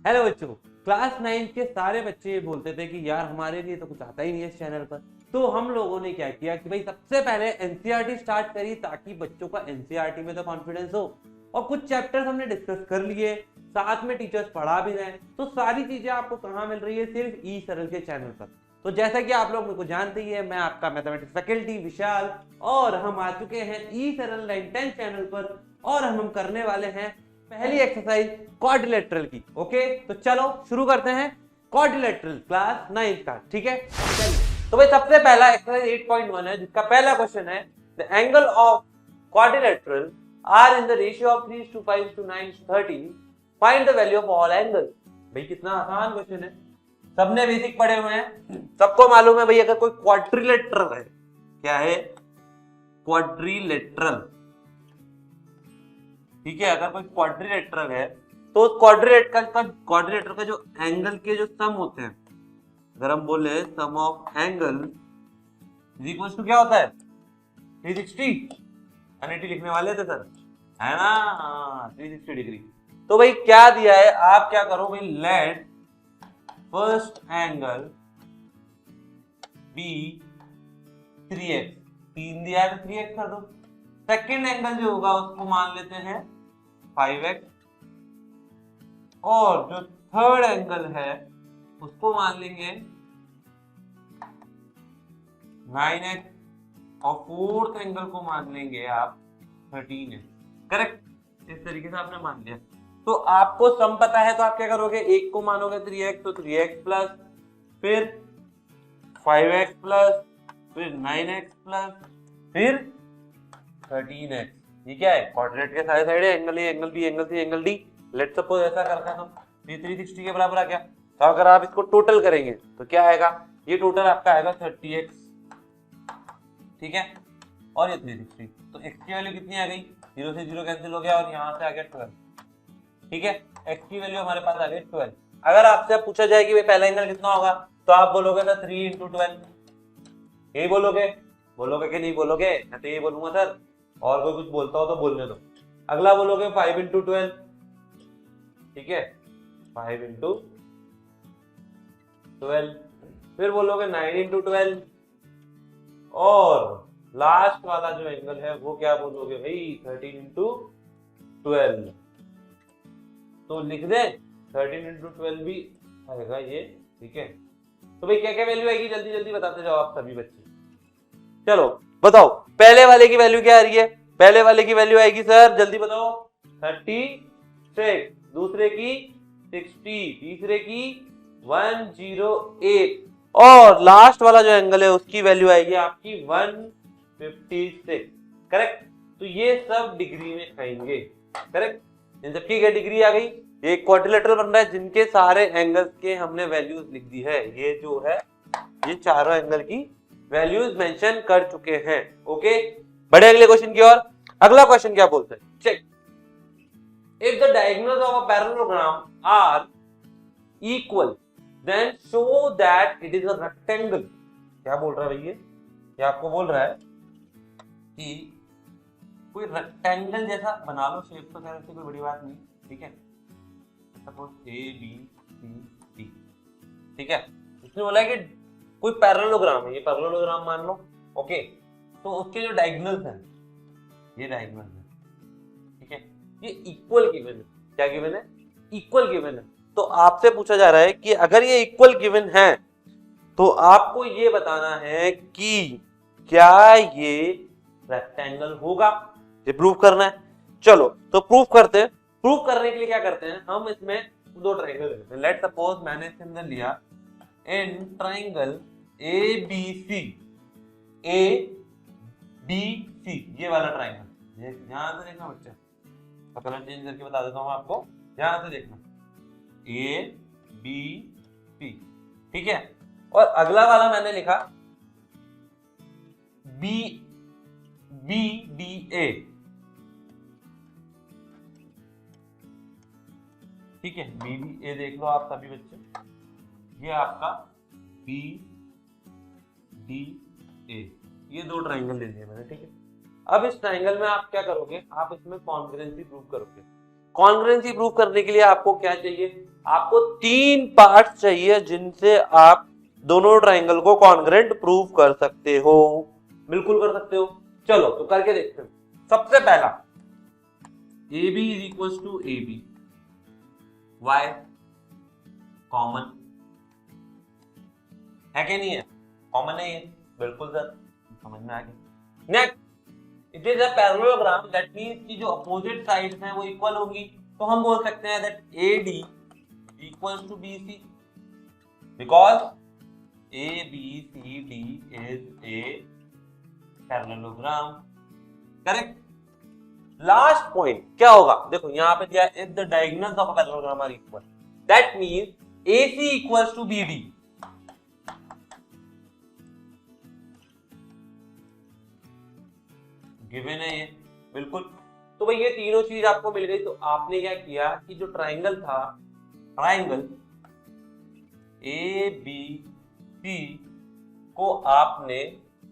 Hello बच्चों, class 9 के सारे बच्चे ये बोलते थे कि यार हमारे लिए तो कुछ आता ही नहीं है इस चैनल पर। तो हम लोगों ने क्या किया कि भाई सबसे पहले एनसीईआरटी स्टार्ट करी ताकि बच्चों का एनसीईआरटी में तो कॉन्फिडेंस हो। और कुछ चैप्टर्स हमने डिस्कस कर लिए, साथ में टीचर्स पढ़ा भी रहे। तो सारी चीजें आपको कहाँ मिल रही है? सिर्फ ई सरल के चैनल पर। तो जैसा कि आप लोग मेरे को जानते ही है, मैं आपका मैथमेटिक्स फैकल्टी विशाल, और हम आ चुके हैं ई सरल 910 चैनल पर। और हम करने वाले हैं पहली एक्सरसाइज क्वाड्रिलेटरल की। ओके, तो चलो शुरू करते हैं क्वाड्रिलेटरल क्लास 9 का। ठीक है, चलिए। तो भाई सबसे पहला एक्सरसाइज 8.1 है, जिसका पहला क्वेश्चन है the angle of quadrilateral are in the ratio of 3:5:9:13, find the value of all angle. भाई कितना आसान क्वेश्चन है, सबने बेसिक पढ़े हुए हैं, सबको मालूम है भाई अगर कोई क्वाड्रिलेटरल है, क्या है क्वाड्रिलेटरल, ठीक है, अगर कोई क्वाड्रिलेटरल है तो क्वाड्रिलेटरल का जो एंगल के जो सम होते हैं, अगर हम बोले sum of angle is equal to क्या होता है 360। एनईटी लिखने वाले थे सर, है ना? 360 डिग्री। तो भाई क्या दिया है, आप क्या करो भाई, let first angle B 3x, 3 दिया है तो 3x कर दो। सेकेंड एंगल जो होगा उसको मान लेते हैं 5x, और जो थर्ड एंगल है उसको मान लेंगे 9x, और फोर्थ एंगल को मान लेंगे आप 13x। करेक्ट, इस तरीके से आपने मान लिया। तो आपको सम पता है तो आप क्या करोगे, एक को मानोगे 3x तो 3x प्लस, फिर 5x प्लस, फिर 9x प्लस, फिर 13x। ये क्या है? क्वाड्रेट के सारे साइड है, angle A, angle B, angle C, angle D. Let's suppose ऐसा करते हैं हम, ये 360 के बराबर आ गया। तो अगर आप इसको टोटल करेंगे तो क्या आएगा, ये टोटल आपका आएगा 30x, ठीक है, और ये 360। तो x की वैल्यू कितनी आ गई, 0 से 0 कैंसिल हो गया, और यहाँ से आ गया 12। ठीक है, x की वैल्यू हमारे पास आ गई 12। अगर आपसे पूछा जाए कि भाई पहला एंगल कितना होगा, तो आप बोलोगे सर 3 × 12, यही बोलोगे कि नहीं बोलोगे? मैं तो यही बोलूंगा सर, और कोई कुछ बोलता हो तो बोलने दो। अगला बोलोगे 5 × 12, ठीक है, 5 × 12, फिर बोलोगे 9 × 12, और लास्ट वाला जो एंगल है वो क्या बोलोगे भाई, 13 × 12। तो लिख दे 13 × 12 भी आएगा ये, ठीक है। तो भाई क्या क्या वैल्यू आएगी, जल्दी जल्दी बताते जाओ आप सभी बच्चे। चलो बताओ, पहले वाले की वैल्यू क्या आ रही है? पहले वाले की वैल्यू आएगी सर, जल्दी बताओ, 36, दूसरे की 60, तीसरे की 108, और लास्ट वाला जो एंगल है उसकी वैल्यू आएगी आपकी 156। करेक्ट, तो ये सब डिग्री में आएंगे। करेक्ट, इन सबकी क्या डिग्री आ गई? ये क्वाड्रिलेटरल बन रहा है जिनके सारे एंगल्स के हमने वैल्यूज लिख दी है। ये जो है ये चारों एंगल की वैल्यूज मेंशन कर चुके हैं। ओके, बढ़े अगले क्वेश्चन की ओर। अगला क्वेश्चन क्या बोलते हैं, check. If the diagonals of a parallelogram are equal then show that it is a rectangle. क्या बोल रहा है भैया, ये आपको बोल रहा है कि कोई रेक्टेंगल जैसा बना लो शेप, तो खैर कोई बड़ी बात नहीं, ठीक है। Suppose A B C D, ठीक है। इसने बोला है कि कोई पैरेललोग्राम है, ये पैरेललोग्राम मान लो, ओके। तो उसके जो डायगोनल्स हैं, ये डायगोनल्स हैं, ठीक है, ये इक्वल गिवन है। क्या गिवन है? इक्वल गिवन है। तो आपसे पूछा जा रहा है कि अगर ये इक्वल गिवन है तो आपको ये बताना है कि क्या ये रेक्टेंगल होगा, ये प्रूव करना है। चलो तो प्रूव करते हैं। प्रूव करने के लिए क्या करते हैं, हम इसमें दो ट्रायंगल लेते हैं। लेट्स सपोज मैंने इसके अंदर लिया इन ट्रायंगल ABC, ABC, ये वाला ट्रायंगल। ये यहां से देखना बच्चा, कलर चेंज करके बता देता हूं आपको, यहां से देखना ABC, ठीक है। और अगला वाला मैंने लिखा BDA, ठीक है, BDA देख लो आप सभी बच्चे, ये आपका BDA, ये दो ट्रायंगल ले लिए मैंने, ठीक है। अब इस ट्रायंगल में आप क्या करोगे, आप इसमें कॉन्ग्रुएंसी प्रूव करोगे। कॉन्ग्रुएंसी प्रूव करने के लिए आपको क्या चाहिए, आपको 3 पार्ट्स चाहिए जिनसे आप दोनों ट्राइंगल को कॉन्ग्रुएंट प्रूव कर सकते हो। बिल्कुल कर सकते हो। चलो तो करके देखते हैं। सबसे पहला AB is equal to AB, why common है कि नहीं है, कॉमन है ये, बिल्कुल सर, समझ में आ गया। Next, it is a parallelogram, that means कि जो अपोजिट साइड्स हैं वो इक्वल होंगी, तो हम बोल सकते हैं that AD equals to BC because ABCD is a parallelogram. Correct. Last point क्या होगा, देखो यहां पे दिया if the diagonals of a parallelogram are equal, that means AC equals to BD। Given है ये, बिल्कुल। तो भाई ये तीनों चीज आपको मिल गई, तो आपने क्या किया कि जो ट्राइंगल था, ट्राइंगल ABC को आपने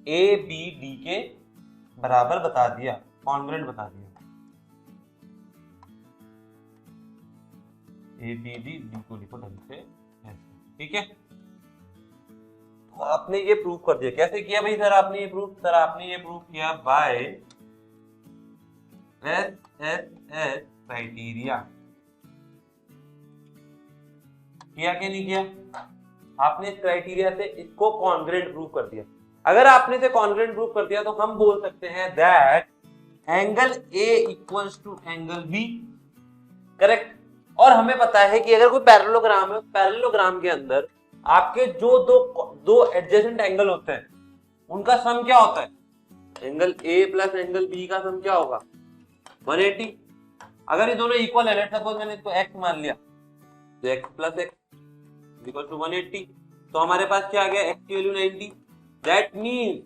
ABD के बराबर बता दिया, कॉन्ग्रुएंट बता दिया। ABD को लिखो ढंग से, ठीक है। तो आपने ये प्रूव कर दिया। कैसे किया भाई सर आपने ये प्रूव? सर आपने ये प्रूव किया बाय SSS क्राइटेरिया। किया कि नहीं किया? आपने इस क्राइटेरिया से इसको कॉन्ग्रुएंट प्रूव कर दिया। अगर आपने इसे कॉन्ग्रुएंट प्रूव कर दिया तो हम बोल सकते हैं that angle A equals to angle B। Correct. और हमें पता है कि अगर कोई पैरेललोग्राम है, पैरेललोग्राम के अंदर आपके जो दो एडजेसेंट एंगल होते हैं उनका सम क्या होता है? Angle A plus angle B का सम क्या होगा? 180। अगर ये दोनों इक्वल है, लेट्स सपोज मैंने इसको x मान लिया, तो x plus x equal to 180, तो हमारे पास क्या आ गया? x की value 90। That means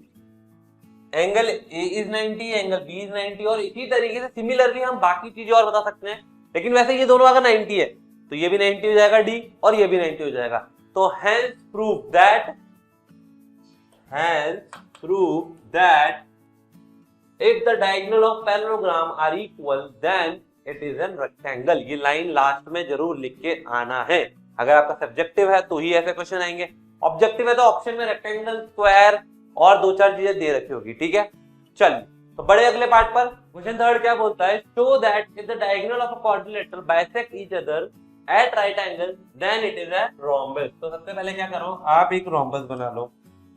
angle A is 90, angle B is 90, और इसी तरीके से सिमिलरली हम बाकी चीजें और बता सकते हैं। लेकिन वैसे ये दोनों अगर 90 है तो ये भी 90 हो जाएगा D, और ये भी 90 हो जाएगा। तो hence prove that if the diagonal of parallelogram are equal then it is a rectangle। ये लाइन लास्ट में जरूर लिख के आना है। अगर आपका सब्जेक्टिव है तो ही ऐसे क्वेश्चन आएंगे, ऑब्जेक्टिव है तो ऑप्शन में रेक्टेंगल, स्क्वायर और 2-4 चीजें दे रखी होगी। ठीक है, चलिए तो बड़े अगले पार्ट पर। क्वेश्चन थर्ड क्या बोलता है? Show that if the diagonal of a quadrilateral bisect each other at right angle then it is a rhombus. तो सबसे पहले क्या करो, आप एक रोम्बस बना लो।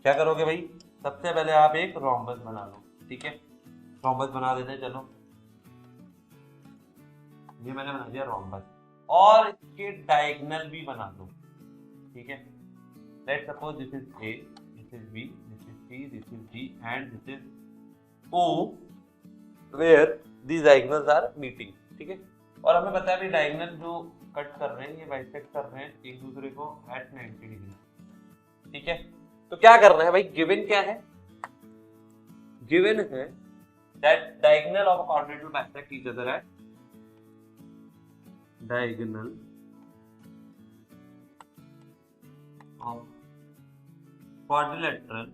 क्या करोगे भाई? सबसे पहले आप एक रोम्बस बना लो। ठीक है, रोम्बस बना देते हैं। चलो ये मैंने बना दिया रोम्बस, और इसके डायगोनल भी बना दो। ठीक है, let's suppose this is A, this is B, this is C, this is D and this is O where these diagonals are meeting। ठीक है, और हमें पता है भी डायगोनल जो कट कर रहे हैं, ये बाइसेक्ट कर रहे हैं एक दूसरे को एट 90 डिग्री। ठीक है, तो क्या करना है भाई? गिवन क्या है? गिवन है that diagonal of a quadrilateral bisect each other at diagonal of quadrilateral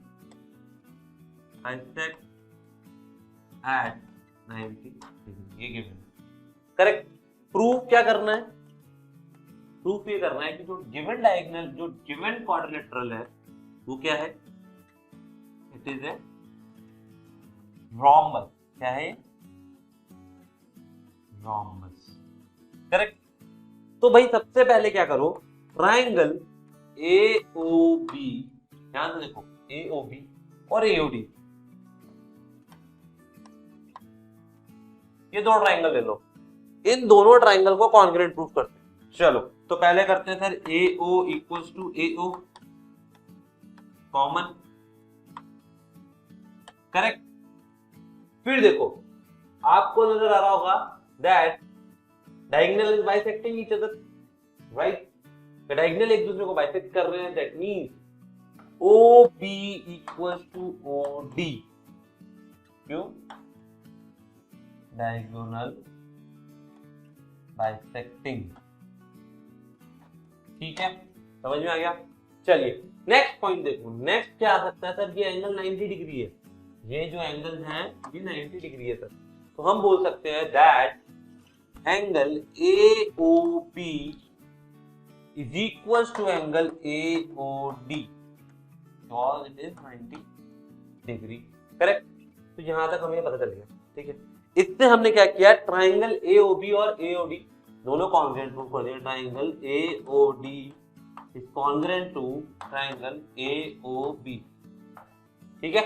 bisect at 90 degree. ये गिवन है। करेक्ट। प्रूफ क्या करना है? प्रूफ ये करना है कि जो गिवन डायगोनल, जो गिवन क्वाड्रिलेटरल है वो क्या है? It is a rhombus. क्या है? रोम्बस। करेक्ट। तो भाई सबसे पहले क्या करो, ट्राइंगल AOB, ध्यान से देखो, AOB और AOD, ये दो ट्राइंगल ले लो। इन दोनों ट्राइंगल को कॉन्ग्रुएंट प्रूफ करते हैं। चलो तो पहले करते हैं sir AO equals to AO common. Correct. फिर देखो आपको नजर आ रहा होगा that diagonal is bisecting each other, right? Diagonal एक दूसरे को बाइसेक्ट कर रहे हैं, that means OB equals to OD। क्यों? Diagonal bisecting. ठीक है, समझ में आ गया? चलिए नेक्स्ट पॉइंट देखो। नेक्स्ट क्या आ सकता है सर? ये एंगल 90 डिग्री है, ये जो एंगल है ये 90 डिग्री है सर। तो हम बोल सकते हैं that angle AOB is equal to angle AOD और इट इज 90 डिग्री। करेक्ट। तो यहां तक हमें पता चल गया। ठीक है, इससे हमने क्या किया, ट्राइंगल AOB और AOD दोनों कॉन्ग्रुएंट प्रूव कर दिया। Triangle AOD is congruent to triangle AOB। ठीक है,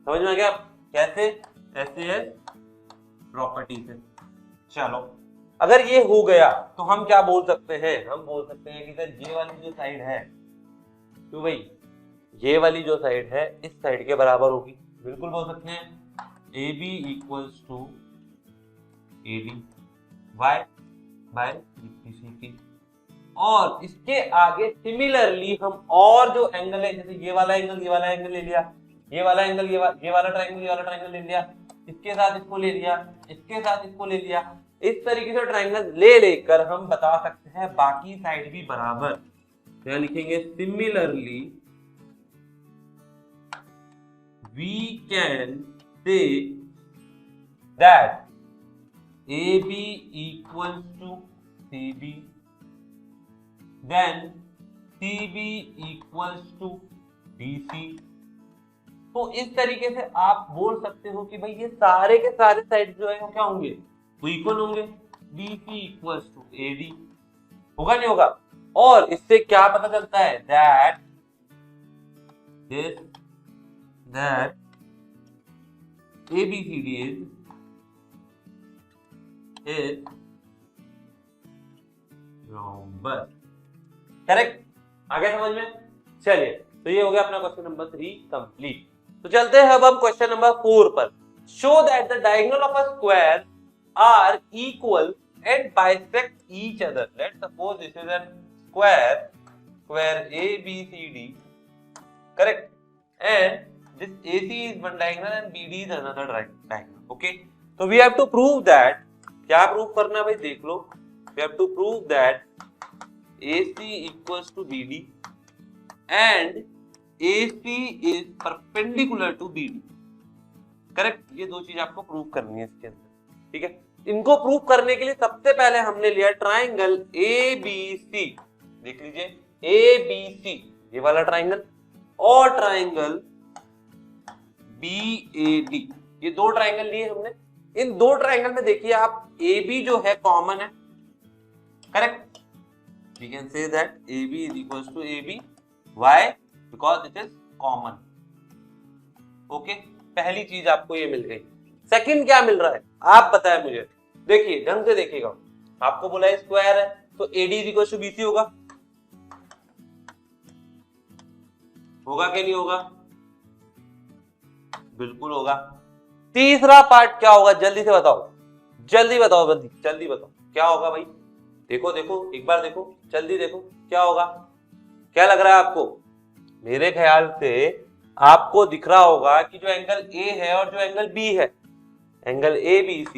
समझ में आ गया? कैसे? ऐसे है प्रॉपर्टी से। चलो, अगर ये हो गया तो हम क्या बोल सकते हैं, हम बोल सकते हैं कि सर ये वाली जो साइड है, तो भाई ये वाली जो साइड है इस साइड के बराबर होगी। बिल्कुल बोल सकते हैं AB equals to AD y by CP। और इसके आगे सिमिलरली हम और जो एंगल है, जैसे ये वाला एंगल ले लिया, ये वाला एंगल ये वाला ट्राइंगल ले लिया, इसके साथ इसको ले लिया, इसके साथ इसको ले लिया, इस तरीके से ट्राइंगल ले लेकर हम बता सकते हैं बाकी साइड भी बराबर। यहाँ लिखेंगे similarly we can say that AB equals to CB, then CB equals to BC। तो इस तरीके से आप बोल सकते हो कि भाई ये सारे के सारे साइड जो है वो क्या होंगे, वो इक्वल होंगे। BC equals to AD होगा, नहीं होगा? और इससे क्या पता चलता है, that ABCD is rhombus। Correct? आगे समझ में? चलिए, तो ये हो गया अपना क्वेश्चन नंबर 3 कंप्लीट। तो चलते हैं अब हम क्वेश्चन नंबर 4 पर। Show that the diagonal of a square are equal and bisect each other. Let's suppose this is an square ABCD, correct, and this AC is one diagonal and BD is another diagonal. Okay, so we have to prove that, क्या prove करना है भाई, देख लो। we have to prove that AC equals to BD and AC is perpendicular to BD। Correct, ये दो चीज आपको prove करनी है इसके अंदर। ठीक है, इनको प्रूव करने के लिए सबसे पहले हमने लिया ट्राइंगल ABC। देख लीजिए ABC, ये वाला ट्राइंगल, और ट्राइंगल BAD, ये दो ट्राइंगल लिए हमने। इन दो ट्राइंगल में देखिए आप, AB जो है कॉमन है। Correct, we can say that AB is equals to AB, why? because it is common। Okay, पहली चीज आपको ये मिल गई। सेकंड क्या मिल रहा है आप बताएं मुझे। देखिए ढंग से देखिएगा, आपको बोला है स्क्वायर है तो AD is equals to BC होगा कि नहीं होगा? बिल्कुल होगा। तीसरा पार्ट क्या होगा, जल्दी से बताओ, जल्दी बताओ, जल्दी बताओ क्या होगा भाई। देखो देखो, एक बार देखो, जल्दी देखो क्या होगा। क्या लग रहा है आपको? मेरे ख्याल से आपको दिख रहा होगा कि जो एंगल A है और जो एंगल B है, angle ABC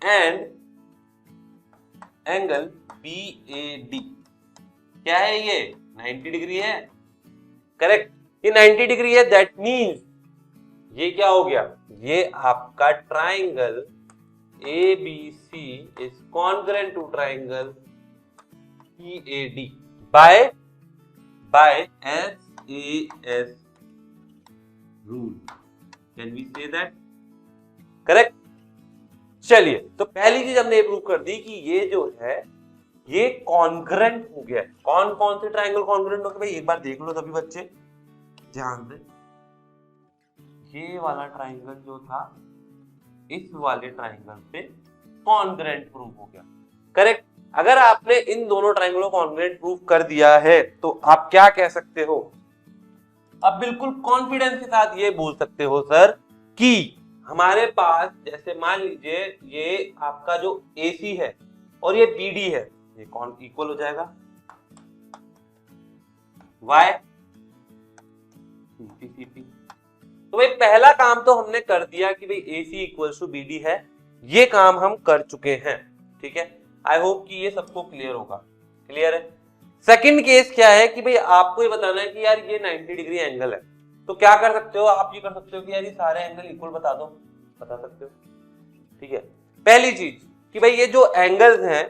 and angle BAD, क्या है ये? 90 डिग्री है। करेक्ट, ये 90 डिग्री है। दैट मीन्स ये क्या हो गया, ये आपका triangle ABC is congruent to triangle PAD by SAS rule. Can we say that? Correct. चलिए, तो पहली चीज हमने ये प्रूव कर दी कि ये जो है ये कॉन्ग्रुएंट हो गया। कौन कौन से ट्राइंगल कॉन्ग्रुएंट हो गए भाई, एक बार देख लो सभी बच्चे ध्यान से। ये वाला ट्राइंगल जो था इस वाले ट्राइंगल से कॉन्ग्रुएंट प्रूव हो गया। करेक्ट। अगर आपने इन दोनों ट्राइंगलों को कॉन्ग्रुएंट प्रूव कर दिया है तो आप क्या कह सकते हो, अब बिल्कुल कॉन्फिडेंस के साथ ये बोल सकते हो सर कि हमारे पास, जैसे मान लीजिए ये आपका जो AC है और ये BD है, ये कौन इक्वल हो जाएगा, y CP। तो भाई पहला काम तो हमने कर दिया कि भाई AC इक्वल्स टू BD है, ये काम हम कर चुके हैं। ठीक है, आई होप कि ये सबको क्लियर होगा। क्लियर है। सेकंड केस क्या है कि भाई आपको ये बताना है कि यार ये 90 डिग्री एंगल है, तो क्या कर सकते हो आप, ये कर सकते हो कि यार ये सारे एंगल इक्वल बता दो, बता सकते हो। ठीक है, पहली चीज कि भाई ये जो एंगल्स हैं,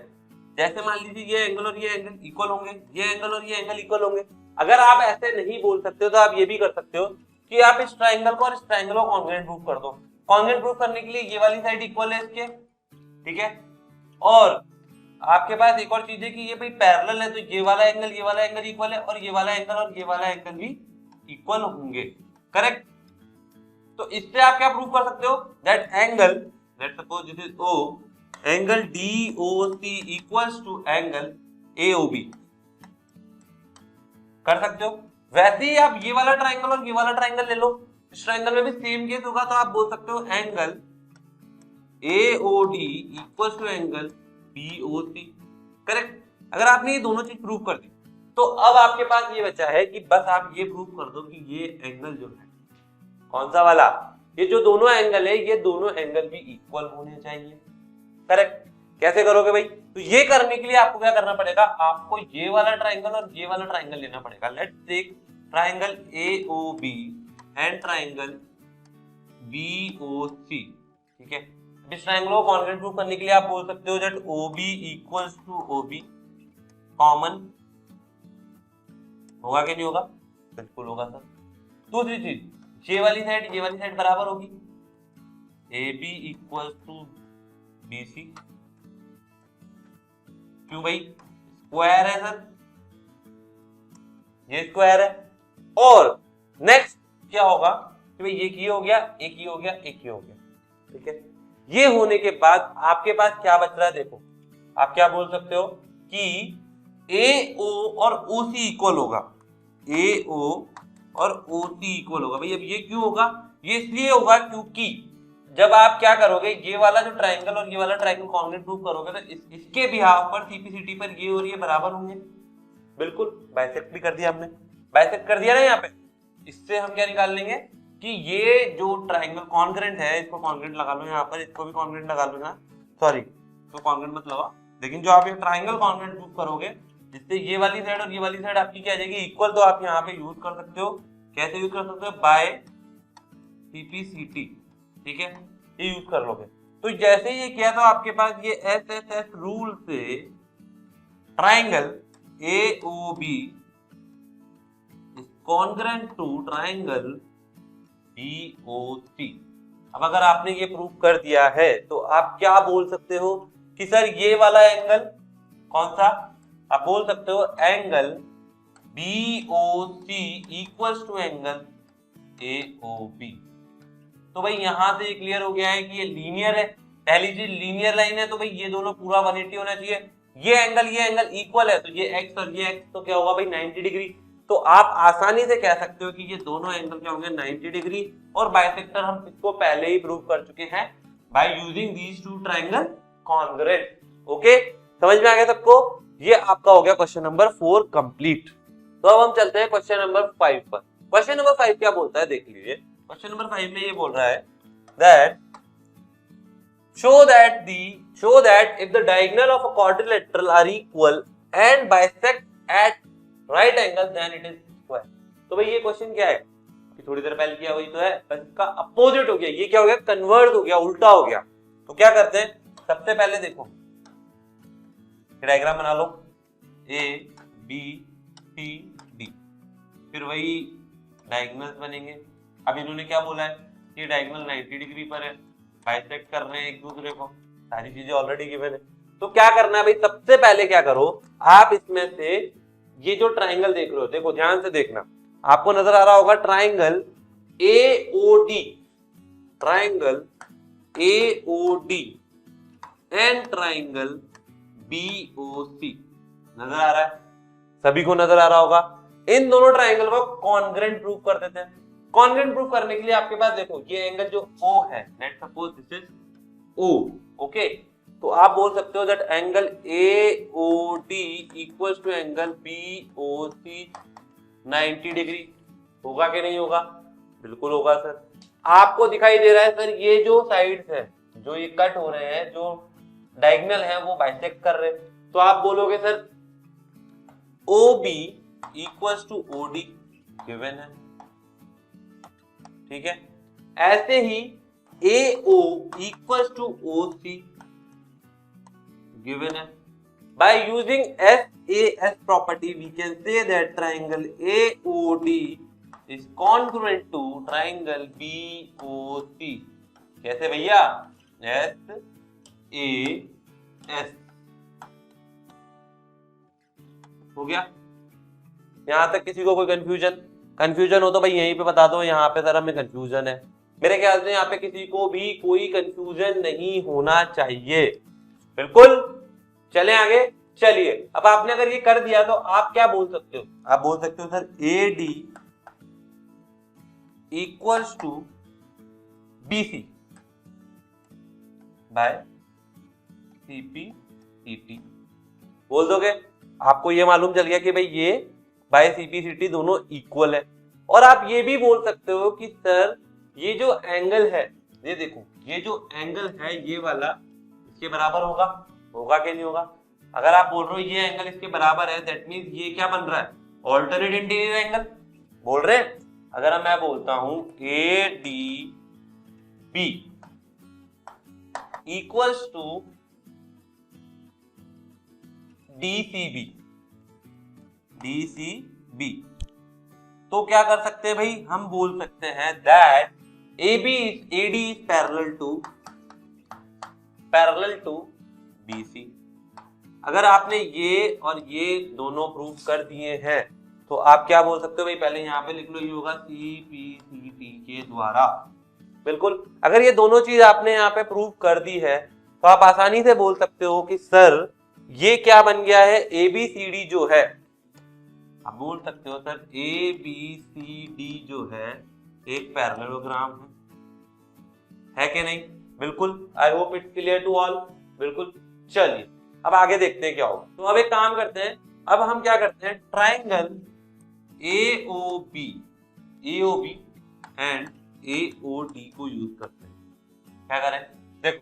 जैसे मान लीजिए ये एंगल और ये एंगल इक्वल होंगे, ये एंगल और ये एंगल इक्वल होंगे। अगर आप ऐसे नहीं बोल सकते हो तो आप ये भी कर सकते हो कि आप इस ट्राइंगल को और इस ट्राइंगल को कॉन्ग्रुएंट प्रूव कर दो। कॉन्ग्रुएंट प्रूव करने के लिए ये वाली साइड इक्वल है इसके, ठीक है, और आपके पास एक और चीज है कि ये भाई पैरेलल है, तो ये वाला एंगल इक्वल है और ये वाला एंगल भी इक्वल होंगे, करेक्ट। तो इससे आप क्या प्रूव कर सकते हो, that angle, let's suppose this is O, angle DOC equals to angle AOB, कर सकते हो। वैसे ही आप ये वाला ट्राइंगल और ये वाला ट्राइंगल ले लो, इस ट्राइंगल में भी सेम केस होगा, तो आप बोल सकते हो angle AOD equals to angle BOC, correct. अगर आपने ये दोनों चीज प्रूव कर दी तो अब आपके पास ये बचा है कि बस आप ये प्रूव कर दो कि ये एंगल जो है कौन सा वाला, ये जो दोनों एंगल है ये दोनों एंगल भी इक्वल होने चाहिए, करेक्ट। कैसे करोगे भाई, तो ये करने के लिए आपको क्या करना पड़ेगा, आपको ये वाला ट्राइंगल और ये वाला ट्राइंगल लेना पड़ेगा। Let's take triangle AOB and triangle BOC, ठीक है। इस ट्राइंगल को कॉन्ग्रुएंट प्रूव करने के लिए आप बोल सकते हो that OB equals to OB, common होगा कि नहीं होगा, बिल्कुल होगा सर। दूसरी चीज ये वाली साइड बराबर होगी, AB इक्वल्स टू BC, क्यों भाई, स्क्वायर है सर, ये स्क्वायर है। और नेक्स्ट क्या होगा कि भाई ये हो गया, एक ही हो गया, ठीक है। ये होने के बाद आपके पास क्या बच रहा है, देखो आप क्या बोल सकते हो कि AO और OC इक्वल होगा, AO और OC इक्वल होगा। भाई अब ये क्यों होगा, ये इसलिए होगा क्योंकि जब आप क्या करोगे, ये वाला जो ट्राइंगल और ये वाला ट्राइंगल कॉन्ग्रुएंट प्रूव करोगे तो इसके बिहाफ पर CPCT पर ये और ये बराबर होंगे, बिल्कुल। बाइसेक्ट भी कर दिया हमने, बाइसेक्ट कर दिया ना यहाँ पे। इससे हम क्या निकाल लेंगे कि ये जो ट्राइंगल कॉन्ग्रुएंट है, इसको कॉन्ग्रुएंट लगा लो यहाँ पर, इसको भी कॉन्ग्रुएंट लगा लो यहाँ, सॉरी तो कॉन्ग्रुएंट मत लगा, लेकिन जो आप ये ट्राइंगल कॉन्ग्रुएंट प्रूव करोगे जिससे ये वाली साइड और ये वाली साइड आपकी क्या आ जाएगी, इक्वल, तो आप यहाँ पे यूज कर सकते हो, कैसे यूज कर सकते हो, बाय CPCT, ठीक है, ये यूज कर लोगे। तो जैसे ये किया तो आपके पास ये SSS रूल से triangle AOB is congruent to triangle BOC। अब अगर आपने ये प्रूव कर दिया है तो आप क्या बोल सकते हो कि सर ये वाला एंगल कौन सा, आप बोल सकते हो angle BOC equals to angle AOB। तो भाई यहां से क्लियर हो गया है कि ये लीनियर है, पहली चीज लीनियर लाइन है, तो भाई ये दोनों पूरा 180 होना चाहिए। ये एंगल इक्वल है, तो ये x और ये x तो क्या होगा भाई 90 डिग्री। तो आप आसानी से कह सकते हो कि ये दोनों एंगल क्या होंगे 90 डिग्री। और बाइसेक्टर हम इसको पहले ही प्रूव कर चुके हैं by using these two triangle congruent. Okay, समझ में आ गया सबको। ये आपका हो गया क्वेश्चन नंबर 4 कंप्लीट। तो अब हम चलते हैं क्वेश्चन नंबर 5 पर। क्वेश्चन नंबर 5 क्या बोलता है देख लीजिए। क्वेश्चन नंबर 5 में ये बोल रहा है that show that if the diagonal of a quadrilateral are equal and bisect at right angle then it is square। तो भाई ये क्वेश्चन क्या है कि थोड़ी देर पहले किया वही तो है, बस इसका अपोजिट हो गया। ये क्या हो गया, कन्वर्ट हो गया, उल्टा हो गया। तो क्या करते हैं, सबसे पहले देखो डायग्राम बना लो A B C D, फिर वही डायगोनल्स बनेंगे। अब इन्होंने क्या बोला है कि डायगोनल 90 डिग्री पर है, बाइसेक्ट कर रहे हैं एक दूसरे को, सारी चीजें ऑलरेडी गिवन है। तो क्या करना है भाई, सबसे पहले क्या करो आप, इसमें से ये जो ट्राइंगल देख रहे हो, देखो ध्यान से देखना, आपको नजर आ रहा होगा triangle AOD, triangle AOD and triangle BOC नजर आ रहा है, सभी को नजर आ रहा होगा। इन दोनों ट्राइंगल को कॉन्ग्रुएंट प्रूव कर देते हैं। कॉन्ग्रुएंट प्रूव करने के लिए आपके पास देखो ये एंगल जो O है, let's suppose this is O, okay. तो आप बोल सकते हो that angle AOD equals to angle BOC 90 degree. होगा कि नहीं होगा, बिल्कुल होगा सर। आपको दिखाई दे रहा है सर ये जो साइड्स है, जो ये कट हो रहे हैं, जो डायगोनल है वो बाइसेक्ट कर रहे हैं। तो आप बोलोगे sir OB equals to OD given है, ठीक है। ऐसे ही AO equals to OC given है। By using SAS property we can say that triangle AOD is congruent to triangle BOC। कैसे भैया? SAS हो गया। यहां तक किसी को कोई कंफ्यूजन हो तो भाई यहीं पे बता दो, यहाँ पे जरा में कंफ्यूजन है। मेरे ख्याल से यहाँ पे किसी को भी कोई कंफ्यूजन नहीं होना चाहिए। बिल्कुल। चले आगे। चलिए, अब आपने अगर ये कर दिया तो आप क्या बोल सकते हो? आप बोल सकते हो sir AD equals to BC by CP/CT बोल दोगे। आपको ये मालूम चल गया कि भाई ये बाय CP/CT दोनों इक्वल है। और आप ये भी बोल सकते हो कि सर ये जो एंगल है, ये देखो, ये जो एंगल है ये वाला इसके बराबर होगा कि नहीं होगा? अगर आप बोल रहे हो ये एंगल इसके बराबर है, दैट मींस ये क्या बन रहा है? ऑल्टरनेट इंटीरियर एंगल बोल रहे हैं। अगर मैं बोलता हूं ADB इक्वल्स टू DCB तो क्या कर सकते हैं भाई? हम बोल सकते हैं that AD is parallel to BC। अगर आपने ये और ये दोनों प्रूव कर दिए हैं तो आप क्या बोल सकते हो भाई? पहले यहाँ पे लिख लो, ये होगा CP/CT के द्वारा। बिल्कुल। अगर ये दोनों चीज आपने यहाँ पे प्रूव कर दी है तो आप आसानी से बोल सकते हो कि सर ये क्या बन गया है? ABCD जो है, आप बोल सकते हो सर ABCD जो है एक पैरेललोग्राम है कि नहीं? बिल्कुल। I hope it's clear to all. बिल्कुल। चलिए अब आगे देखते हैं क्या होगा। तो अब एक काम करते हैं, अब हम क्या करते हैं, ट्राइंगल AOB एंड AOD को यूज करते हैं। क्या करें? देखो,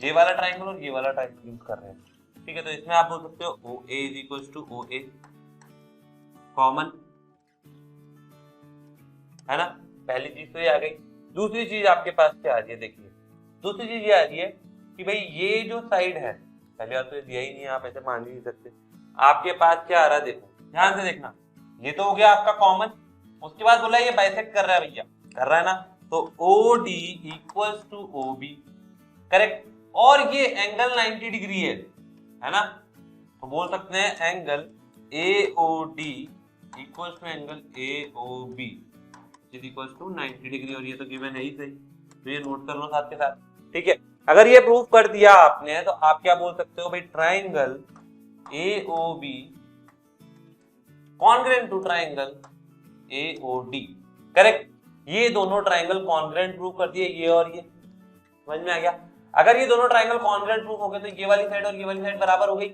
ये वाला ट्राइंगल और ये वाला ट्राइंगल यूज कर रहे हैं, ठीक है? तो इसमें आप बोल सकते हो OA is equals to OA common, है ना? पहली चीज तो ये आ गई। दूसरी चीज आपके पास क्या आ रही है? देखिए, दूसरी चीज ये आ रही है कि भाई ये जो साइड है, पहले बात तो ये दिया ही नहीं, आप ऐसे मान ही नहीं सकते। आपके पास क्या आ रहा है? देखो, ध्यान से देखना, ये तो हो गया आपका कॉमन। उसके बाद बोला ये बाइसेक्ट कर रहा है भैया, कर रहा है ना? तो OD equals to OB, correct. और ये एंगल 90 डिग्री है ना? तो बोल सकते हैं angle AOD equals to angle AOB is equals to 90 degree. और ये तो गिवन है ही सही, तो ये नोट कर लो साथ के साथ, ठीक है? अगर ये प्रूफ कर दिया आपने तो आप क्या बोल सकते हो भाई? Triangle AOB congruent to triangle AOD, correct. ये दोनों ट्राइंगल कॉन्ग्रुएंट प्रूफ कर दिए, ये और ये। समझ में आ गया? अगर ये दोनों ट्राइंगल कॉन्ग्रुएंट प्रूफ हो गए तो ये वाली साइड और ये वाली साइड बराबर हो गई।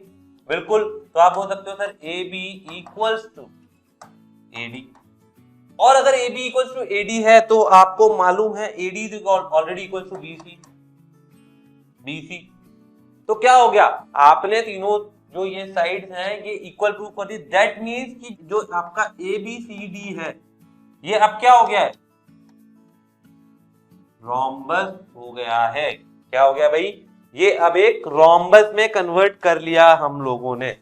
बिल्कुल। तो आप बोल सकते हो sir AB equals to AD। और अगर AB इक्वल्स टू AD है तो आपको मालूम है AD already equals to BC। तो क्या हो गया? आपने तीनों जो ये साइड्स हैं ये इक्वल प्रूफ कर दी। दैट मींस कि जो आपका ABCD है ये अब क्या हो गया है? रोम्बस हो गया है। क्या हो गया भाई? ये अब एक रोम्बस में कन्वर्ट कर लिया हम लोगों ने,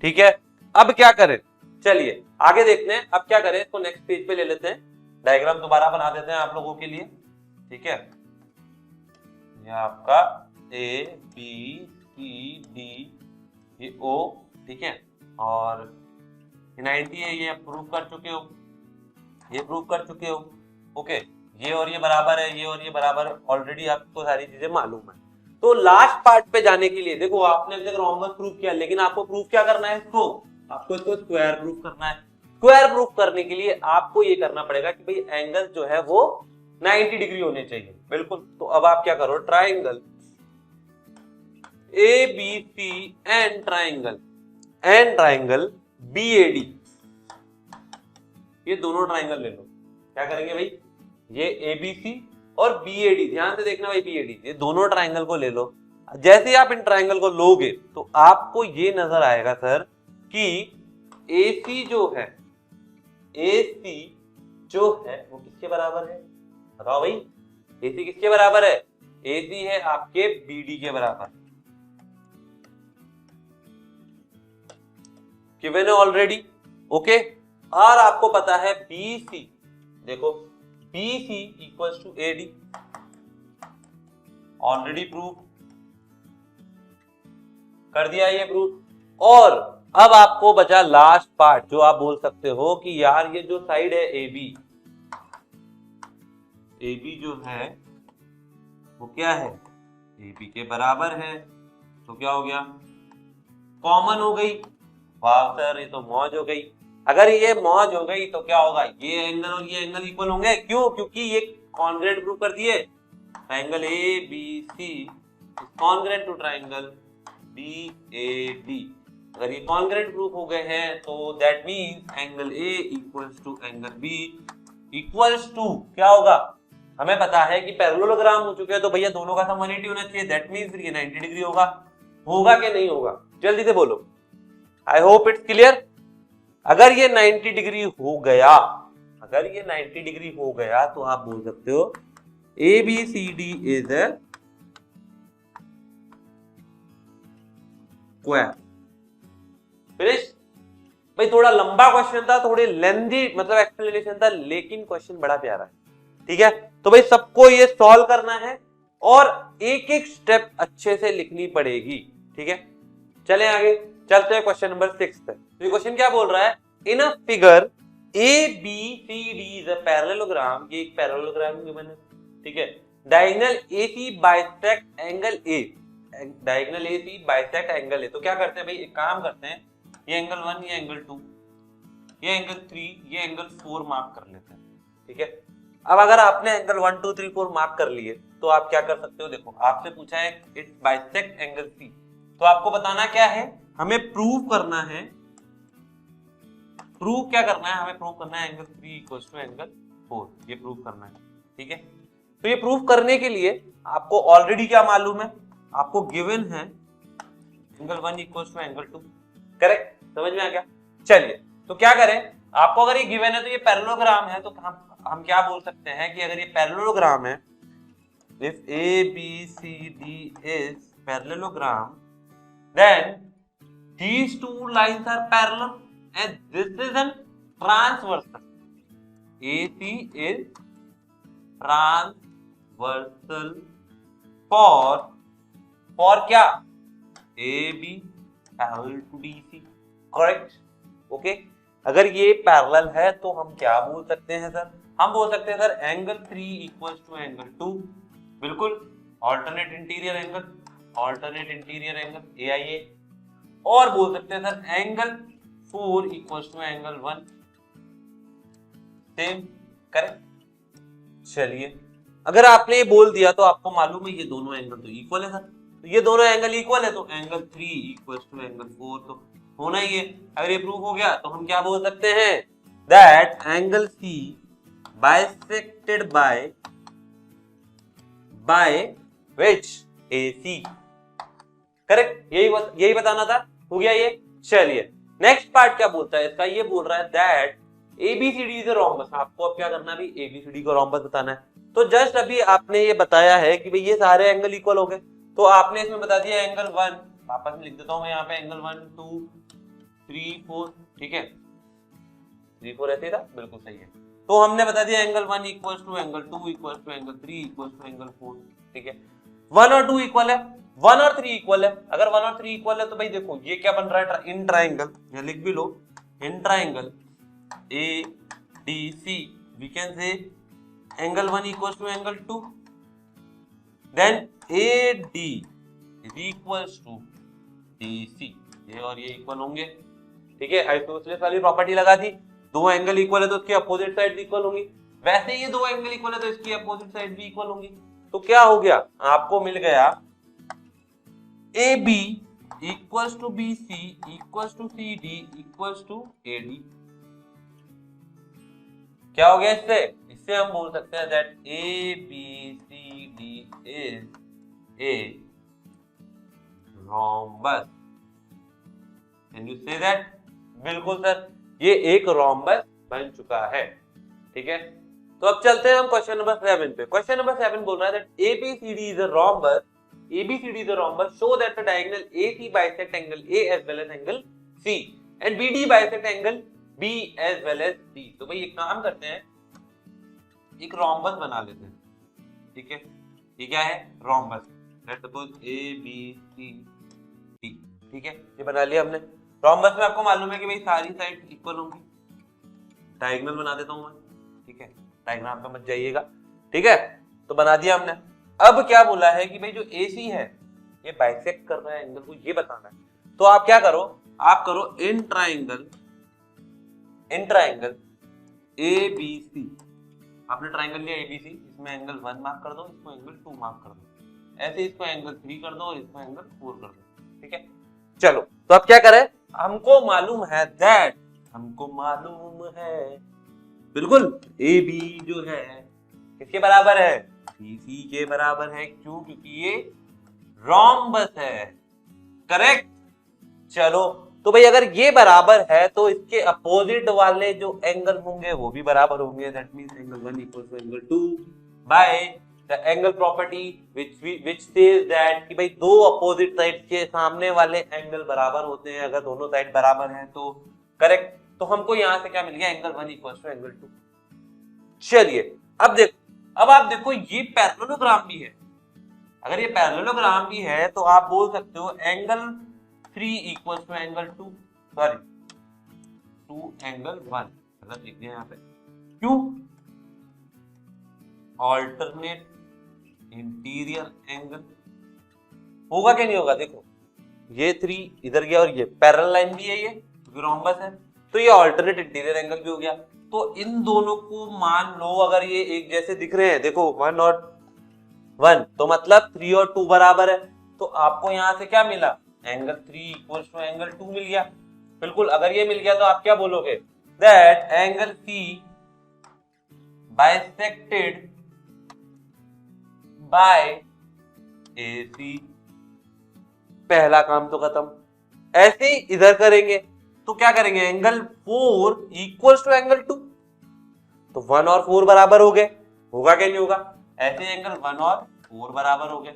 ठीक है? अब क्या करें? चलिए आगे देखते हैं। अब क्या करें, इसको नेक्स्ट पेज पे ले लेते हैं, डायग्राम दोबारा बना देते हैं आप लोगों के लिए, ठीक है? ये आपका ABCD, ये O, ठीक है? और 90 है, ये प्रूव कर चुके हो, ये प्रूव कर चुके हो, ओके? ये और ये बराबर है, ये और ये बराबर है, ऑलरेडी आपको सारी चीजें मालूम है। तो लास्ट पार्ट पे जाने के लिए देखो, आपने अभी तक रोम्बस प्रूफ किया, लेकिन आपको प्रूफ क्या करना है? इसको आपको इसको स्क्वायर प्रूफ करना है। स्क्वायर प्रूफ करने के लिए आपको ये करना पड़ेगा कि भाई एंगल जो है वो 90 डिग्री होने चाहिए। बिल्कुल। तो अब आप क्या करो, triangle ABC and triangle BAD, ये दोनों ट्राइंगल ले लो। क्या करेंगे भाई? ये ABC और BAD, ध्यान से देखना भाई, BAD, ये दोनों ट्राइंगल को ले लो। जैसे ही आप इन ट्राइंगल को लोगे तो आपको ये नजर आएगा सर कि AC जो है वो किसके बराबर है? बताओ भाई, AC किसके बराबर है? AC है आपके BD के बराबर। गिवन है ऑलरेडी, ओके। और आपको पता है BC, देखो BC equals to AD, already prove कर दिया ये प्रूफ। और अब आपको बचा लास्ट पार्ट, जो आप बोल सकते हो कि यार ये जो साइड है AB जो है वो क्या है, AB के बराबर है, तो क्या हो गया, कॉमन हो गई। वाह सर, ये तो मौज हो गई। अगर ये मौज हो गई तो क्या होगा, ये एंगल और ये एंगल इक्वल होंगे, क्यों, क्योंकि ये कॉन्ग्रुएंट प्रूव कर दिए। Triangle ABC is congruent to triangle BAD। अगर ये कॉन्ग्रुएंट प्रूफ हो गए हैं तो that means angle A equals to angle B equals to क्या होगा, हमें पता है कि पैरेललोग्राम हो चुके हैं, तो भैया दोनों का सम 180 होना चाहिए। दैट मींस ये 90 डिग्री होगा। होगा कि नहीं होगा, जल्दी से बोलो। आई होप इट्स क्लियर। अगर ये 90 डिग्री हो गया, अगर ये 90 डिग्री हो गया तो आप बोल सकते हो ABCD is a square. Finish. भाई थोड़ा लंबा क्वेश्चन था, थोड़ी लेंथी मतलब एक्सप्लेनेशन था, लेकिन क्वेश्चन बड़ा प्यारा है, ठीक है। तो भाई सबको ये सॉल्व करना है और एक एक स्टेप अच्छे से लिखनी पड़ेगी, ठीक है। चलें आगे, चलते हैं क्वेश्चन नंबर 6 पे। तो ये क्वेश्चन क्या बोल रहा है, in a figure ABCD is a parallelogram, ये एक पैरेललोग्राम गिवन है, ठीक है। Diagonal AC bisect angle A, diagonal AC bisect angle A। तो क्या करते हैं भाई, एक काम करते हैं, ये एंगल 1, ये एंगल 2, ये एंगल 3, ये एंगल 4 मार्क कर लेते हैं, ठीक है। अब अगर आपने एंगल 1 2 3 4 मार्क कर लिए तो आप क्या कर सकते हो, देखो आपसे पूछा है इट बाइसेक्ट एंगल C, तो आपको बताना क्या है, हमें प्रूव करना है, प्रूव क्या करना है, हमें प्रूव करना है एंगल 3 इक्वल्स टू एंगल 4, ये प्रूव करना है, ठीक है। तो ये प्रूव करने के लिए आपको ऑलरेडी क्या मालूम है, आपको गिवन है angle 1 equals to angle 2, correct, समझ में आ गया। चलिए तो क्या करें, आपको अगर ये गिवन है तो ये पैरेललोग्राम है, तो हम क्या बोल सकते हैं कि अगर ये पैरेललोग्राम है, if ABCD is parallelogram then these two lines are parallel and this is an transversal. AC is transversal for क्या, AB parallel to DC, correct, okay। अगर ये पैरेलल है तो हम क्या बोल सकते हैं सर, हम बोल सकते हैं sir angle 3 equals to angle 2, बिल्कुल, alternate interior angle, alternate interior angle AIA। और बोल सकते हैं sir angle 4 equals to angle 1, same, correct. चलिए अगर आपने ये बोल दिया तो आपको मालूम है ये दोनों एंगल तो इक्वल है सर, तो ये दोनों एंगल इक्वल है तो एंगल 3 इक्वल्स टू एंगल 4 तो होना ही है। अगर ये प्रूफ हो गया तो हम क्या बोल सकते हैं, that angle C bisected by which AC, correct, यही बताना था, हो गया ये। चलिए नेक्स्ट पार्ट क्या बोलता है इसका, ये बोल रहा है that ABCD is a rhombus. आपको अब क्या करना है भाई, ABCD को रोम्बस बताना है। तो जस्ट अभी आपने ये बताया है कि भाई ये सारे एंगल इक्वल हो गए, तो आपने इसमें बता दिया एंगल 1, वापस में लिख देता हूं मैं यहाँ पे एंगल 1 2 3 4, ठीक है, 3 4 ऐसे ही था, बिल्कुल सही है। तो हमने बता दिया angle 1 equals to angle 2 equals to angle 3 equals to angle 4, ठीक है। 1 और 2 इक्वल है, 1 और 3 इक्वल है। अगर 1 और 3 इक्वल है तो भाई देखो ये क्या बन रहा है, इन ट्राइंगल, या लिख भी लो, in triangle ADC we can say angle 1 equals to angle 2, then AD is equals to DC, ये और ये इक्वल होंगे, ठीक है। आइसोसेलेस वाली प्रॉपर्टी लगा दी, दो एंगल इक्वल है तो उसकी अपोजिट साइड भी इक्वल होंगी, वैसे ये दो एंगल इक्वल है तो इसकी अपोजिट साइड भी इक्वल होंगी। तो क्या हो गया, आपको मिल गया AB equals to BC equals to CD equals to AD। क्या हो गया इससे हम बोल सकते हैं that ABCD is a rhombus. Can you say that, बिल्कुल सर, ये एक रोम्बस बन चुका है, ठीक है। तो अब चलते हैं हम क्वेश्चन नंबर 7 पे। क्वेश्चन नंबर 7 बोल रहा है that ABCD is a rhombus, ABCD is a rhombus, show that the diagonal AC bisect angle A as well as angle C। And B D bisect angle B as well as D. तो भाई एक काम करते हैं, एक rhombus बना लेते हैं, ठीक है। ये क्या है? Rhombus. Let's suppose A B C D, ठीक है, ये बना लिया हमने। रोम्बस में आपको मालूम है कि भाई सारी साइड इक्वल होंगी। डायगोनल बना देता हूं मैं, ठीक है, डायग्राम पे मत जाइएगा, ठीक है। तो बना दिया हमने। अब क्या बोला है कि भाई जो AC है ये बाइसेक्ट कर रहा है एंगल को, ये बताना है। तो आप क्या करो, आप करो इन ट्राइंगल ABC। आपने ट्राइंगल लिया ABC, इसमें एंगल 1 मार्क कर दो, इसको एंगल 2 मार्क कर दो, ऐसे इसको एंगल 3 कर दो और इसको एंगल 4 कर दो, ठीक है। चलो तो अब क्या करें, हमको मालूम है दैट, हमको मालूम है बिल्कुल AB जो है किसके बराबर है? BC के बराबर है। क्यों? क्योंकि ये रोम्बस है, करेक्ट। चलो तो भाई अगर ये बराबर है तो इसके अपोजिट वाले जो एंगल होंगे वो भी बराबर होंगे। That means angle 1 equals to angle 2 by the angle property which says that कि भाई दो अपोजिट साइड के सामने वाले एंगल बराबर होते हैं अगर दोनों साइड बराबर हैं तो, करेक्ट। तो हमको यहां से क्या मिल गया? Angle 1 equals to angle 2। चलिए अब देखो, अब आप देखो ये पैरेललोग्राम भी है। अगर ये पैरेललोग्राम भी है तो आप बोल सकते हो angle 3 equals to angle 2, sorry 2 angle 1, मतलब लिख दिया यहाँ पे। क्यों? ऑल्टरनेट इंटीरियर एंगल होगा कि नहीं होगा? देखो ये 3 इधर गया और ये पैरेलल लाइन भी है, ये रोम्बस है, तो ये ऑल्टरनेट इंटीरियर एंगल भी हो गया। तो इन दोनों को मान लो अगर ये एक जैसे दिख रहे हैं, देखो 1 और 1, तो मतलब 3 और 2 बराबर है। तो आपको यहां से क्या मिला? एंगल 3 इक्वल्स टू एंगल 2 मिल गया। बिल्कुल, अगर ये मिल गया तो आप क्या बोलोगे? That angle C bisected by AC। पहला काम तो खत्म। ऐसे ही इधर करेंगे तो क्या करेंगे? एंगल 4 इक्वल्स टू एंगल 2, तो 1 और 4 बराबर हो गए, होगा क्या नहीं होगा? ऐसे एंगल 1 और 4 बराबर हो गए,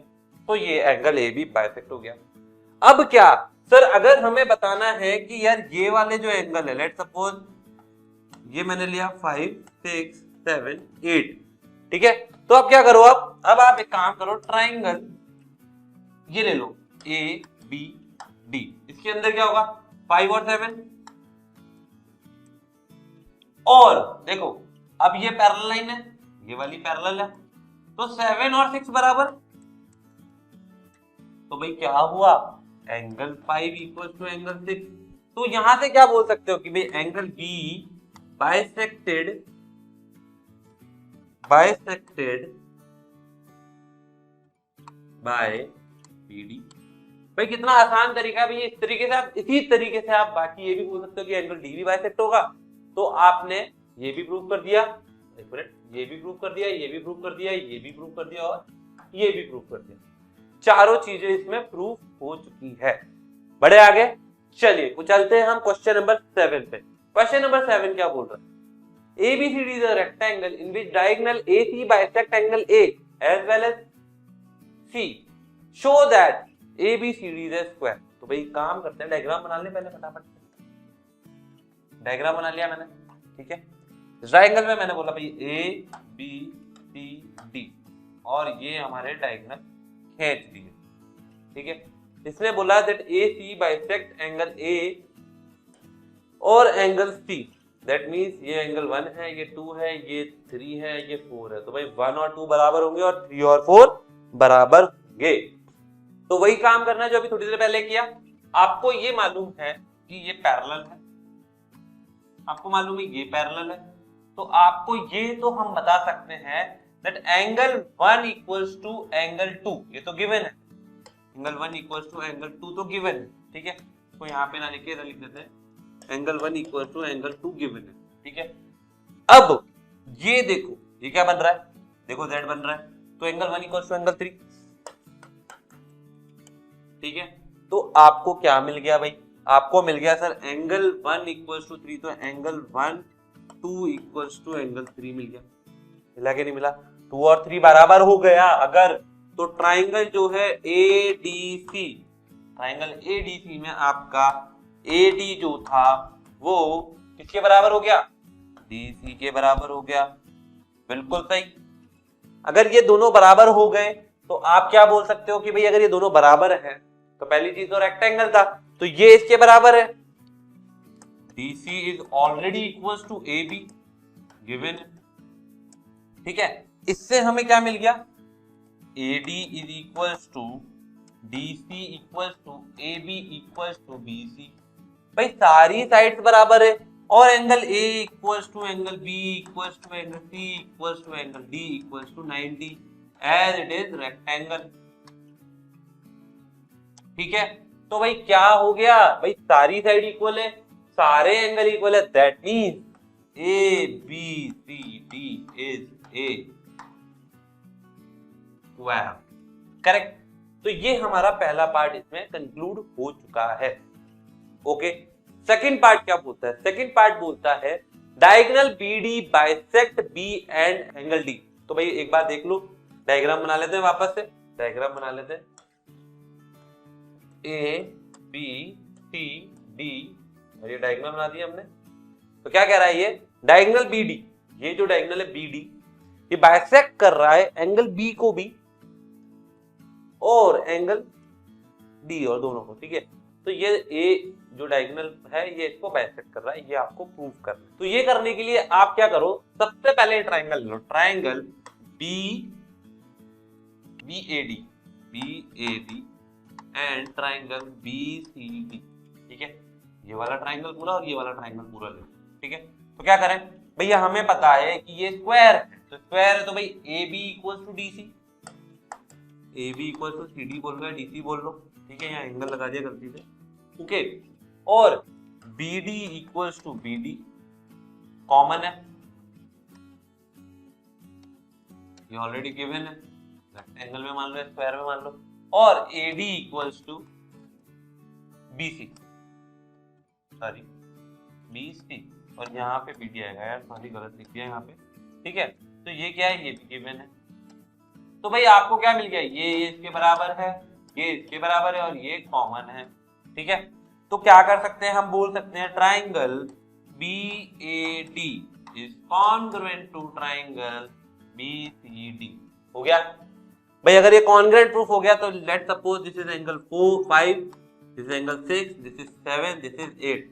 तो ये एंगल AB बाइसेक्ट हो गया। अब क्या सर, अगर हमें बताना है कि यार ये वाले जो एंगल है, लेट्स सपोज ये मैंने लिया 5 6 7 8, ठीक है। तो अब क्या करो, अब आप एक काम करो, ट्राइंगल ये ले लो ABD, इसके अंदर क्या होगा? 5 और 7, और देखो अब ये पैरेलल लाइन है, ये वाली पैरेलल है, तो 7 और 6 बराबर, तो भाई क्या हुआ? Angle 5 equals to angle 6। तो यहां से क्या बोल सकते हो कि भाई angle B bisected by BD। भाई कितना आसान तरीका है भाई, इस तरीके से आप, इसी तरीके से आप बाकी ये भी बोल सकते हो कि एंगल D भी बाइसेक्ट होगा। तो आपने ये भी प्रूव कर दिया, एक मिनट, ये भी प्रूव कर दिया, ये भी प्रूव कर दिया, ये भी प्रूव कर दिया और ये भी प्रूव कर दिया। चारों चीजें इसमें प्रूव हो चुकी है। बड़े आगे चलिए कुछ चलते हैं हम क्वेश्चन नंबर 7 पे। क्वेश्चन नंबर 7 क्या बोल रहा है? ABCD is a rectangle in which diagonal AC bisect angle A as well as C. Show that ABCD is a square. तो भाई काम करते हैं, डायग्राम बना ले पहले फटाफट। डायग्राम बना लिया मैंने, ठीक है। ट्रायंगल में मैंने बोला भाई ABCD और ये हमारे डायगोनल खींच दिए, ठीक है। इसने बोला that AC bisect angle A और एंगल C। दैट मींस ये एंगल 1 है, ये 2 है, ये 3 है, ये 4 है। तो भाई 1 और 2 बराबर होंगे और 3 और 4 बराबर होंगे। तो वही काम करना है जो अभी थोड़ी देर पहले किया। आपको ये मालूम है कि ये पैरेलल है, आपको मालूम है ये पैरेलल है, तो आपको ये तो हम बता सकते हैं that angle 1 equals to angle 2, ये तो गिवन है। एंगल 1 इक्वल्स टू एंगल 2 तो गिवन है, ठीक है। तो यहाँ पे ना लिखे, लिख देते हैं angle 1 equal to angle 2 given है, ठीक है। अब ये देखो ये क्या बन रहा है, देखो Z बन रहा है, तो एंगल 1 इक्वल टू एंगल 3, ठीक है। तो आपको क्या मिल गया भाई? आपको मिल गया सर एंगल 1 इक्वल टू 3, तो एंगल 1 2 इक्वल टू एंगल 3 मिल गया। मिला कि नहीं मिला? 2 और 3 बराबर हो गया अगर, तो ट्राइंगल जो है ADC, ट्राइंगल ADC में आपका AD जो था वो किसके बराबर हो गया, DC के बराबर हो गया। बिल्कुल सही। अगर ये दोनों बराबर हो गए तो आप क्या बोल सकते हो कि भाई अगर ये दोनों बराबर हैं तो पहली चीज तो रेक्टेंगल था, तो ये इसके बराबर है। DC is already equals to AB given, ठीक है। इससे हमें क्या मिल गया, AD is equals to DC equals to AB equals to BC। भाई सारी साइड्स बराबर है और angle A equals to angle B equals to angle C equals to angle D equals to 90 as it is rectangle, ठीक है। तो भाई क्या हो गया, भाई सारी साइड इक्वल है, सारे एंगल इक्वल है, that means ABCD is A square, correct. तो ये हमारा पहला पार्ट इसमें कंक्लूड हो चुका है। ओके, सेकंड पार्ट क्या बोलता है, सेकंड पार्ट बोलता है diagonal BD bisect B and angle D। तो भाई एक बार देख लो, डायग्राम बना लेते हैं, वापस से डायग्राम बना लेते हैं। ABCD और ये डायगोनल बना दिया हमने। तो क्या कह रहा है ये डायगोनल BD, ये जो डायगोनल है BD ये बाइसेक्ट कर रहा है एंगल B को भी और एंगल D और दोनों को, ठीक है। तो ये A जो डायगोनल है ये इसको बाइसेक्ट कर रहा है, ये आपको प्रूव करना है। तो ये करने के लिए आप क्या करो, सबसे पहले triangle low, triangle BAD and triangle BCD, ठीक है। ये वाला ट्राइंगल पूरा और ये वाला ट्राइंगल पूरा ले, ठीक है। तो क्या करें भैया, हमें पता है कि ये स्क्वायर है, तो स्क्वायर है तो भाई AB equals to DC, AB equals to CD बोल लो या DC बोल लो, ठीक है। यहाँ एंगल लगा दिया गलती से, ओके। और BD equals to BD common है, ये ऑलरेडी गिवन है, रेक्टेंगल में मान लो, स्क्वायर में मान लो। और AD equals to BC, sorry BC, और यहाँ पे BD आएगा यार, सॉरी गलत लिख दिया यहाँ पे, ठीक है। तो ये क्या है, ये भी गिवन है। तो भाई आपको क्या मिल गया, ये इसके बराबर है, ये इसके बराबर है और ये कॉमन है, ठीक है। तो क्या कर सकते हैं, हम बोल सकते हैं triangle BAD is congruent to triangle BCD। हो गया भाई, अगर ये कॉन्ग्रुएंट प्रूफ हो गया तो let suppose this is angle 4 5, this is angle 6, this is 7, this is 8।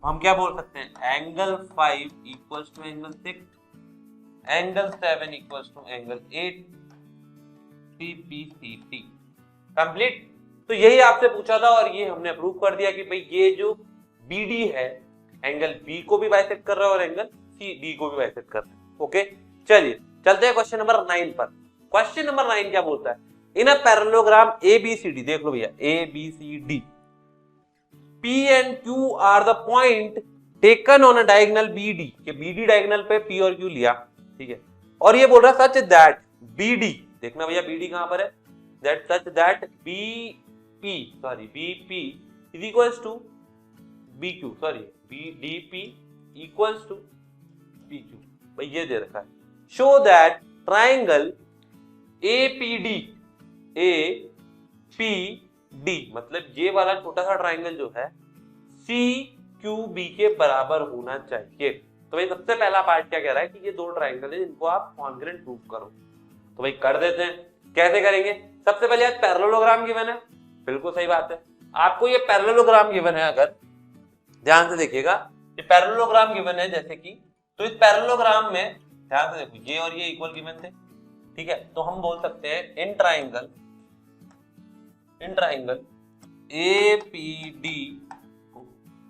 हम क्या बोल सकते हैं, angle 5 equals to angle 6, angle 7 equals to angle 8, CPCT complete. तो यही आपसे पूछा था और ये हमने प्रूव कर दिया कि भाई ये जो BD है एंगल B को भी बाइसेक्ट कर रहा है और एंगल CD को भी बाइसेक्ट कर रहा है। ओके, चलिए चलते हैं क्वेश्चन नंबर 9 पर। क्वेश्चन नंबर 9 क्या बोलता है, इन अ पैरेललोग्राम ABCD, देख लो भैया ABCD, P and Q are the point taken on a diagonal BD, के BD डायगोनल पे P और Q लिया, ठीक है। और ये बोल रहा है सच दैट BD, देखना भैया BD कहां पर है, that such that BP is equals to BQ, sorry DP equals to PQ, भाई ये दे रखा है। शो दैट ट्राइंगल APD मतलब ये वाला छोटा सा ट्राइंगल जो है CQB के बराबर होना चाहिए। तो भाई सबसे पहला पार्ट क्या कह रहा है कि ये दो ट्राइंगल है जिनको आप कॉन्ग्रुएंट प्रूव करो। तो भाई कर देते हैं, कैसे करेंगे, सबसे पहले आज पैरेललोग्राम गिवन है, बिल्कुल सही बात है। आपको ये पैरेललोग्राम गिवन है, अगर ध्यान से देखिएगा ये पैरेललोग्राम गिवन है जैसे कि, तो इस पैरेललोग्राम में ध्यान से देखो ये और ये इक्वल गिवन थे, ठीक है। तो हम बोल सकते हैं in triangle APD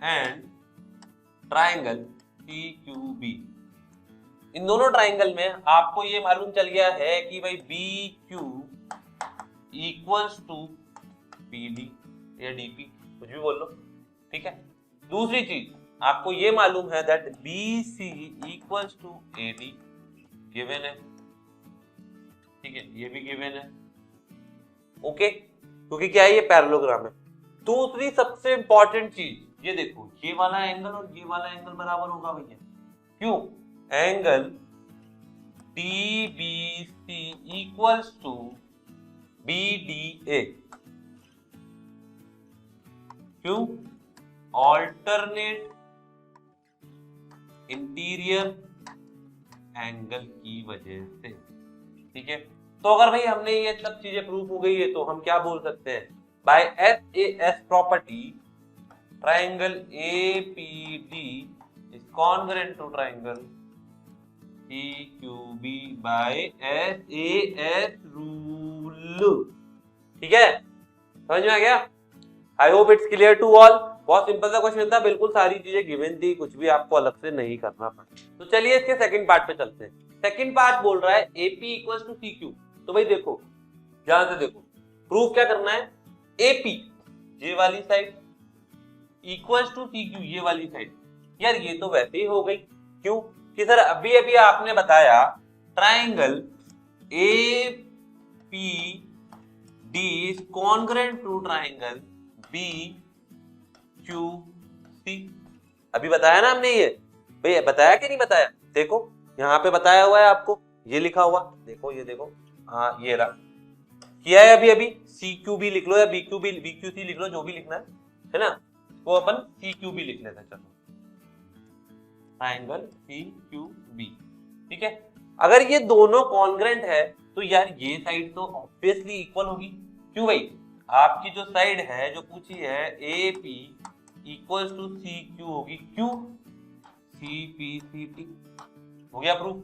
and triangle CQB, इन दोनों ट्राइंगल में आपको ये मालूम चल गया है कि भाई BQ इक्वल्स टू PD या DP, कुछ भी बोल लो, ठीक है। दूसरी चीज आपको ये मालूम है that BC equals to AD, given है, ठीक है, ये भी गिवन है, ओके, क्योंकि क्या है ये पैरेललोग्राम है। दूसरी सबसे इंपॉर्टेंट चीज ये देखो, ये वाला एंगल और ये वाला एंगल बराबर होगा भैया, क्यों, angle DBC equals to BDA, क्यों, ऑल्टरनेट इंटीरियर एंगल की वजह से। ठीक है, तो अगर भाई हमने ये सब चीजें प्रूफ हो गई है तो हम क्या बोल सकते हैं, by SAS property triangle APD is congruent to triangle CQB by SAS rule. ठीक है, समझ में आ गया? I hope it's clear to all. बहुत सिंपल सा क्वेश्चन था, बिल्कुल सारी चीजें गिवन थी, कुछ भी आपको अलग से नहीं करना पड़ा। तो चलिए इसके सेकंड पार्ट पे चलते हैं। सेकंड पार्ट बोल रहा है AP इक्वल्स टू CQ। तो भाई देखो, ध्यान से देखो, प्रूफ क्या करना है, AP ये वाली साइड इक्वल्स टू CQ ये वाली साइड। यार ये तो वैसे ही हो गई, क्यों कि सर अभी अभी आपने बताया triangle APD is congruent to triangle BQC। अभी बताया ना हमने, ये भैया बताया कि नहीं बताया? देखो यहाँ पे बताया हुआ है आपको, ये लिखा हुआ, देखो ये देखो, हाँ ये रहा, किया है अभी अभी। CQB लिख लो या BQC लिख लो, जो भी लिखना है ना, वो अपन CQB लिख लेते हैं। चलो ट्राइंगल CQB, ठीक है। अगर ये दोनों कॉन्ग्रुएंट है तो यार ये साइड तो ऑब्वियसली इक्वल होगी। क्यों भाई? आपकी जो साइड है जो पूछी है AP इक्वल्स टू CQ होगी, क्यों? CPCT। हो गया प्रूफ।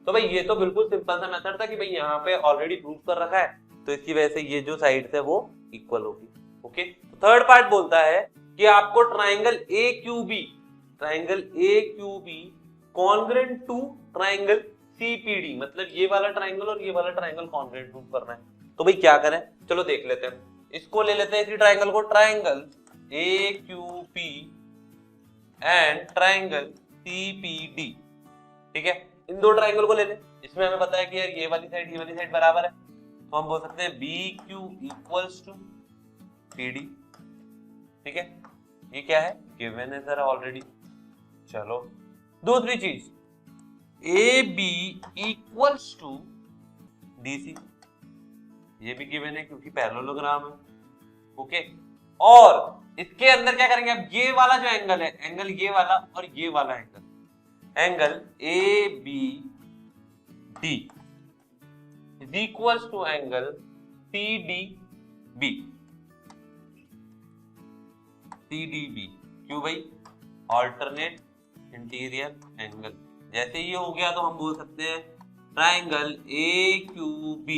तो भाई ये तो बिल्कुल सिंपल सा मेथड था कि भाई यहाँ पे ऑलरेडी प्रूफ कर रखा है, तो इसकी वजह से ये जो साइड है वो इक्वल होगी। ओके, तो थर्ड पार्ट बोलता है कि आपको triangle AQB congruent to triangle CPD, मतलब ये वाला ट्राइंगल और ये वाला ट्राइंगल कॉन्ग्रुएंट प्रूफ करना है। तो भाई क्या करें, चलो देख लेते हैं। इसको ले लेते हैं, इसी ट्राइंगल को, triangle AQP and triangle CPD। ठीक है, इन दो ट्राइंगल को ले लें। इसमें हमें पता है कि यार ये वाली साइड बराबर है, तो हम बोल सकते हैं BQ इक्वल्स टू PD। ठीक है, ये क्या है, गिवन है सर ऑलरेडी। चलो दूसरी चीज, AB इक्वल्स टू DC, ये भी गिवन है क्योंकि पैरेललोग्राम है। ओके, और इसके अंदर क्या करेंगे, अब ये वाला जो एंगल है, एंगल ये वाला और ये वाला angle ABD is equals to angle CDB। क्यों भाई? Alternate interior angle. जैसे ये हो गया तो हम बोल सकते हैं triangle AQB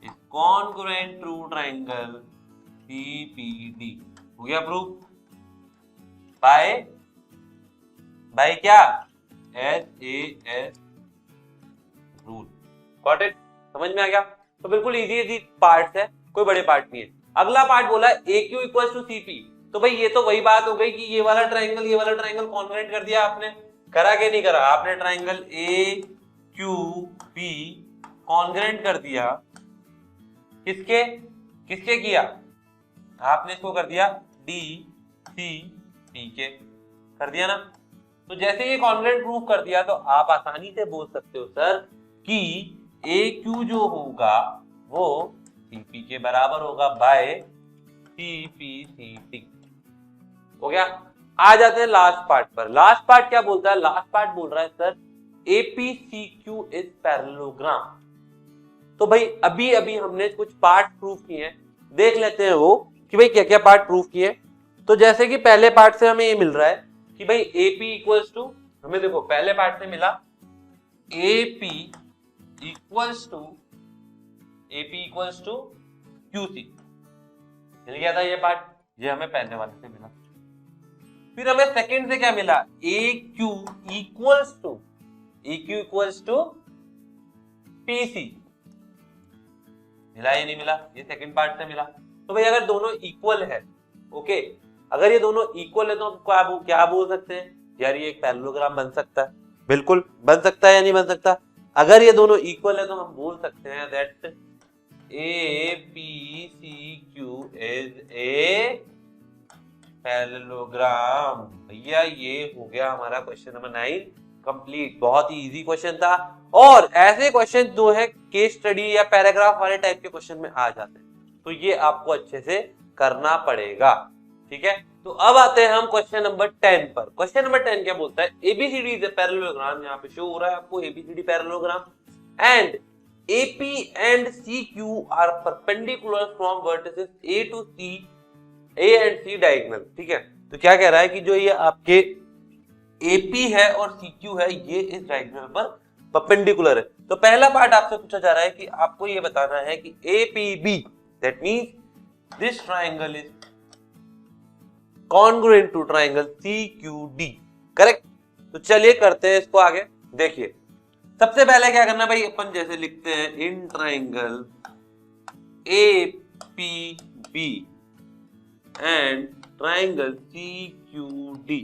is congruent to triangle CPD। हो गया प्रूफ बाय क्या? SAS rule. Got it? समझ में आ गया? तो बिल्कुल इजी पार्ट है, कोई बड़े पार्ट नहीं है। अगला पार्ट बोला AQ इक्वल्स टू CP। तो भाई ये तो वही बात हो गई कि ये वाला ट्राइंगल कॉन्ग्रुएंट कर दिया आपने, करा के नहीं करा? आपने ट्राइंगल AQB कॉन्ग्रुएंट कर दिया, किसके किया? आपने इसको कर दिया DCP के, कर दिया ना। तो जैसे ये कॉन्ग्रुएंट प्रूफ कर दिया तो आप आसानी से बोल सकते हो सर कि AQ जो होगा वो CP के बराबर होगा बाय CPCT। हो गया। आ जाते हैं लास्ट पार्ट पर। लास्ट पार्ट क्या बोलता है? लास्ट पार्ट बोल रहा है सर APCQ इज पैरेललोग्राम। तो भाई अभी अभी हमने कुछ पार्ट प्रूफ किए हैं, देख लेते हैं वो कि भाई क्या क्या पार्ट प्रूफ किए। तो जैसे कि पहले पार्ट से हमें ये मिल रहा है कि भाई AP इक्वल्स टू, हमें देखो पहले पार्ट से मिला AP इक्वल्स टू QC, मिल गया था ये पार्ट, ये हमें पहले वाले से मिला। फिर हमें सेकंड से क्या मिला? AQ equals to PC। मिला या नहीं मिला? ये सेकंड पार्ट से मिला। तो भाई अगर दोनों इक्वल है, ओके, अगर ये दोनों इक्वल है तो हम क्या बोल सकते हैं? यार ये एक पैरेललोग्राम बन सकता है। बिल्कुल बन सकता है या नहीं बन सकता? अगर ये दोनों इक्वल है तो हम बोल सकते हैं that APCQ is a parallelogram. भैया ये हो गया हमारा क्वेश्चन नंबर 9 कंप्लीट। बहुत ही इजी क्वेश्चन था, और ऐसे क्वेश्चन जो है केस स्टडी या पैराग्राफ वाले टाइप के क्वेश्चन में आ जाते हैं, तो ये आपको अच्छे से करना पड़ेगा। ठीक है। तो अब आते हैं हम क्वेश्चन नंबर 10 पर। क्वेश्चन नंबर 10 क्या बोलता है, एबीसीडी इज अ पैरेललोग्राम, यहाँ पे शो हो रहा है आपको ABCD parallelogram, and AP and CQ are perpendicular from vertices A to C, A and C diagonal. ठीक है, तो क्या कह रहा है कि जो ये आपके एपी है और सीक्यू है ये इस डायगोनल पर परपेंडिकुलर है। तो पहला पार्ट आपसे पूछा जा रहा है कि आपको ये बताना है कि APB, that means this triangle is congruent to triangle CQD, correct. तो चलिए करते हैं इसको आगे। देखिए सबसे पहले क्या करना भाई, अपन जैसे लिखते हैं in triangle APB and triangle CQD,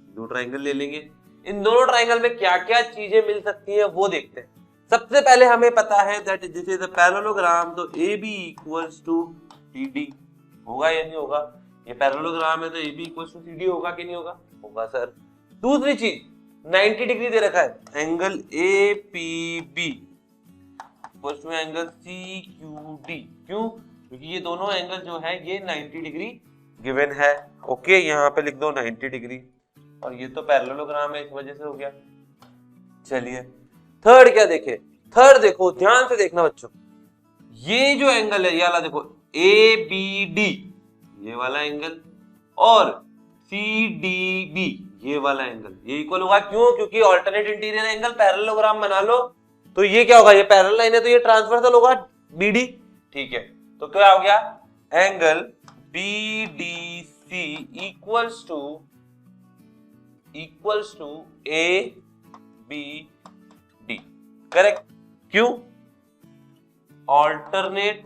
दो ट्रायंगल ले लेंगे। इन दोनों ट्रायंगल में क्या क्या चीजें मिल सकती हैं वो देखते हैं। सबसे पहले हमें पता है that this is a parallelogram, तो AB इक्वल्स टू CD होगा या नहीं होगा, ये पैरेललोग्राम है तो AB इक्वल्स टू CD होगा कि नहीं होगा, होगा सर। दूसरी चीज 90 डिग्री दे रखा है, angle APB equals to angle CQD, क्यों, क्योंकि ये दोनों एंगल जो है ये 90 डिग्री गिवन है। ओके, यहाँ पे लिख दो 90 डिग्री, और ये तो पैरेललोग्राम है इस वजह से हो गया। चलिए थर्ड क्या देखे, थर्ड देखो ध्यान से देखना बच्चों, ये जो एंगल है ये वाला देखो ABD ये वाला एंगल और CDB ये वाला एंगल, ये इक्वल होगा, क्यों, क्योंकि अल्टरनेट इंटीरियर एंगल पैरेललोग्राम बना लो तो ये क्या होगा, ये पैरेलल लाइन है तो ये ट्रांसवर्सल होगा BD। ठीक है, तो क्या हो गया, angle BDC equals to ABD, correct, क्यों, ऑल्टरनेट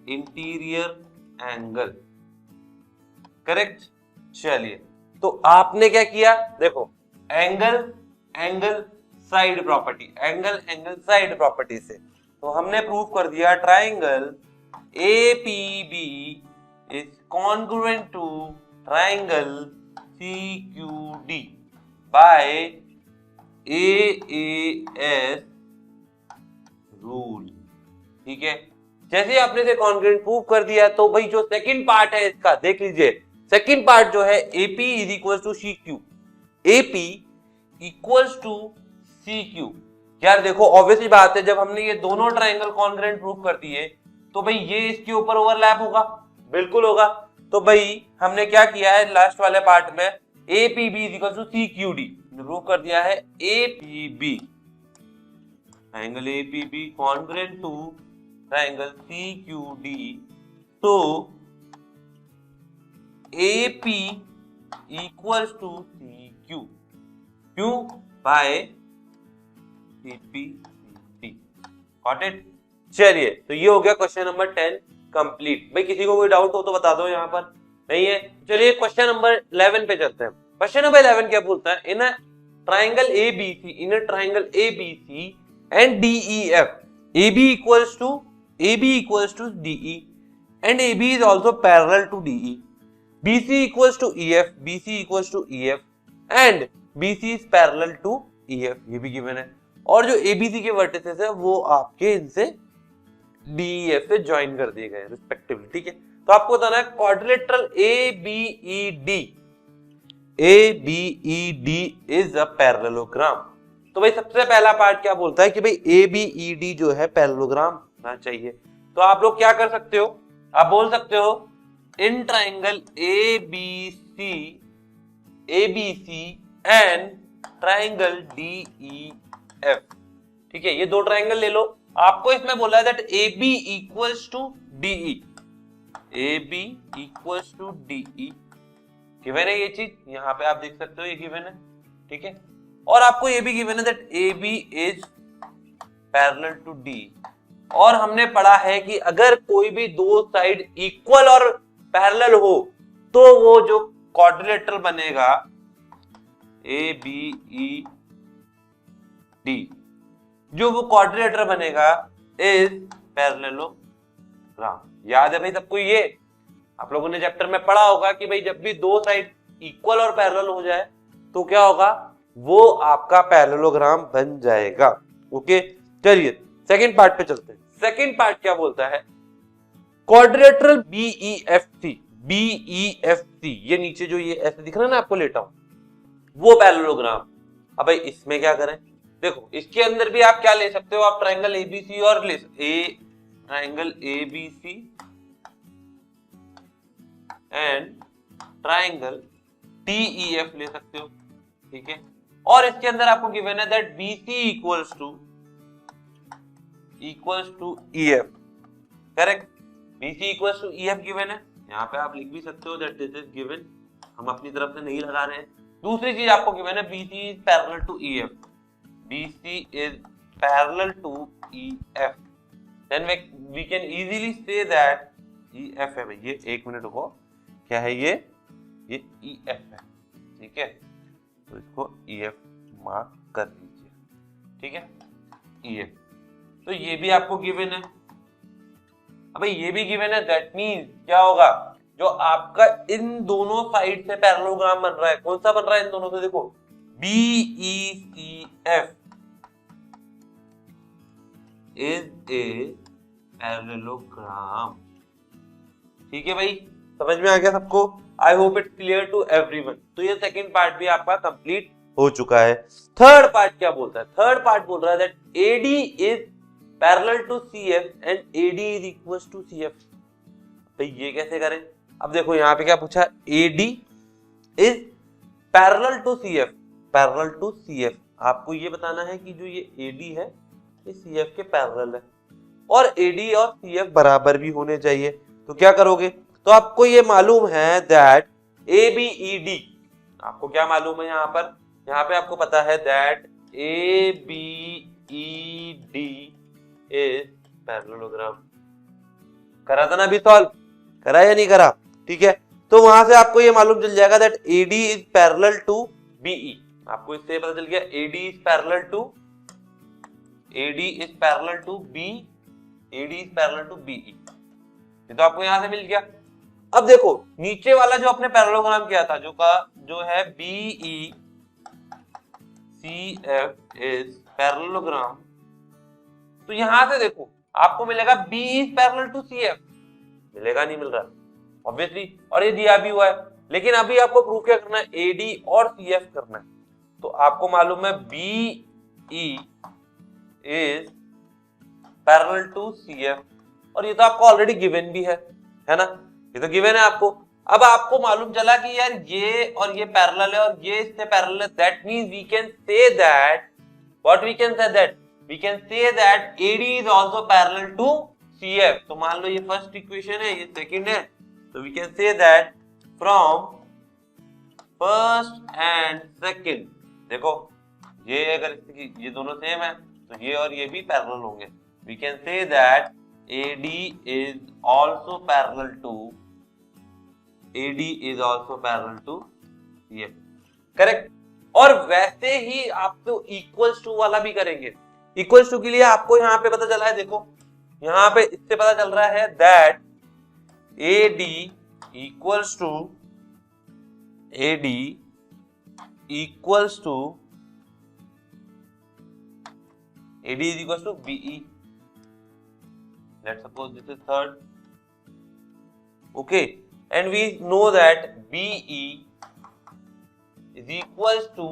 इंटीरियर एंगल, करेक्ट। चलिए तो आपने क्या किया, देखो angle side property, angle side property से तो हमने प्रूव कर दिया triangle APB is congruent to triangle CQD by AAS rule. ठीक है, जैसे आपने से कॉन्ग्रुएंट प्रूव कर दिया तो भाई जो सेकंड पार्ट है इसका देख लीजिए, सेकंड पार्ट जो है AP is equal to CQ, AP equals to CQ। यार देखो ऑब्वियसली बात है, जब हमने ये दोनों ट्राइंगल कॉन्ग्रुएंट प्रूव कर दिए तो भाई ये इसके ऊपर ओवरलैप होगा, बिल्कुल होगा। तो भाई हमने क्या किया है लास्ट वाले पार्ट में, APB is equal to CQD prove कर दिया है, APB angle APB congruent to triangle CQD, तो AP इक्वल्स टू CQ, क्यों, बाय CPCT, गॉट इट। चलिए तो ये हो गया क्वेश्चन नंबर 10 कंप्लीट। भाई किसी को कोई डाउट हो तो बता दो, यहाँ पर नहीं है। चलिए क्वेश्चन नंबर 11 पे चलते हैं। क्वेश्चन नंबर 11 क्या बोलता है, in a triangle ABC and DEF, AB equals to DE and AB is also parallel to DE, BC equals to EF and BC is parallel to EF, ये भी given है। और जो ABC के vertices है वो आपके इनसे DEF से ज्वाइन कर दिए गए रिस्पेक्टिवली। ठीक है, तो आपको बताना है quadrilateral ABED is a parallelogram. तो भाई सबसे पहला पार्ट क्या बोलता है कि भाई ABED जो है पैरेललोग्राम होना चाहिए। तो आप लोग क्या कर सकते हो, आप बोल सकते हो इन triangle ABC and triangle DEF। ठीक है, ये दो ट्राइंगल ले लो। आपको इसमें बोला है that AB equals to DE, AB equals to DE given है, ये चीज यहाँ पे आप देख सकते हो, ये गिवन है। ठीक है, और आपको ये भी गिवन है that AB is parallel to DE। और हमने पढ़ा है कि अगर कोई भी दो साइड इक्वल और पैरेलल हो तो वो जो क्वाड्रिलेटरल बनेगा ABED, जो वो क्वाड्रिलेटरल बनेगा इज पैरेललोग्राम। याद है भाई सबको, ये आप लोगों ने चैप्टर में पढ़ा होगा कि भाई जब भी दो साइड इक्वल और पैरेलल हो जाए तो क्या होगा, वो आपका पैरेललोग्राम बन जाएगा। ओके, चलिए सेकंड पार्ट पे चलते हैं। सेकंड पार्ट क्या बोलता है, क्वाड्रिलेटरल BEFC, BEFC ये नीचे जो ये ऐसे दिख रहा है ना आपको लेटा हूं, वो पैरेललोग्राम। अब भाई इसमें क्या करें, देखो इसके अंदर भी आप क्या ले सकते हो, आप ट्रायंगल ABC और ले triangle ABC and triangle TEF ले सकते हो, ठीक है। और इसके अंदर आपको गिवन है that BC equals to EF, correct. BC equals to EF given है, यहाँ पे आप लिख भी सकते हो दैट दिस इज गिवन, हम अपनी तरफ से नहीं लगा रहे हैं। दूसरी चीज आपको गिवन है BC is parallel to EF, BC is parallel to EF, then we can easily say that EF है भाई, ये एक मिनट रुको, क्या है ये EF है, ठीक है, तो इसको EF मार्क कर दीजिए, ठीक है, EF। तो ये भी आपको गिवन है। अब ये भी गिवन है, दैट मींस क्या होगा, जो आपका इन दोनों साइड से पैरेललोग्राम बन रहा है, कौन सा बन रहा है इन दोनों से, देखो BECF इज ए पैरेललोग्राम, ठीक है भाई, समझ में आ गया सबको? I hope it's clear to everyone. तो ये सेकंड पार्ट भी आपका कंप्लीट हो चुका है। थर्ड पार्ट क्या बोलता है, थर्ड पार्ट बोल रहा है that AD is parallel to CF and AD is equals to CF। तो ये कैसे करें, अब देखो यहाँ पे क्या पूछा, AD is parallel to CF, parallel to CF, आपको ये बताना है कि जो ये AD है ये CF के पैरेलल है, और AD और CF बराबर भी होने चाहिए। तो क्या करोगे, तो आपको ये मालूम है दैट ABED, आपको क्या मालूम है यहाँ पे आपको पता है दैट ABED इज पैरेललोग्राम। करा था ना अभी सॉल्व, करा या नहीं करा, ठीक है। तो वहां से आपको ये मालूम चल जाएगा that AD is parallel to BE, आपको इससे पता चल गया AD is parallel to BE, ये तो आपको यहां से मिल गया। अब देखो नीचे वाला जो अपने पैरेललोग्राम किया था, जो है BECF इज पैरेललोग्राम, तो यहां से देखो आपको मिलेगा B is parallel to CF, मिलेगा नहीं मिल रहा ऑब्वियसली, और ये दिया भी हुआ है, लेकिन अभी आपको प्रूफ क्या करना है, AD और CF करना है। तो आपको मालूम है BE is parallel to CF, और ये तो आपको ऑलरेडी गिवन भी है ना, ये तो गिवन है आपको। अब आपको मालूम चला कि यार ये और ये पैरेलल है और ये इससे पैरेलल है, that means we can say that, what we can say that, we can say that AD is also parallel to CF। तो मान लो ये फर्स्ट इक्वेशन है, ये सेकंड है, तो we can say that from first and second, देखो ये अगर ये दोनों सेम है तो ये और ये भी पैरेलल होंगे, we can say that AD is also parallel to CF, correct. और वैसे ही आप तो इक्वल्स टू वाला भी करेंगे। इक्वल्स टू के लिए आपको यहाँ पे पता चला है, देखो यहाँ पे इससे पता चल रहा है that AD equals to BE, let's suppose this is third, okay, and we know that BE is equals to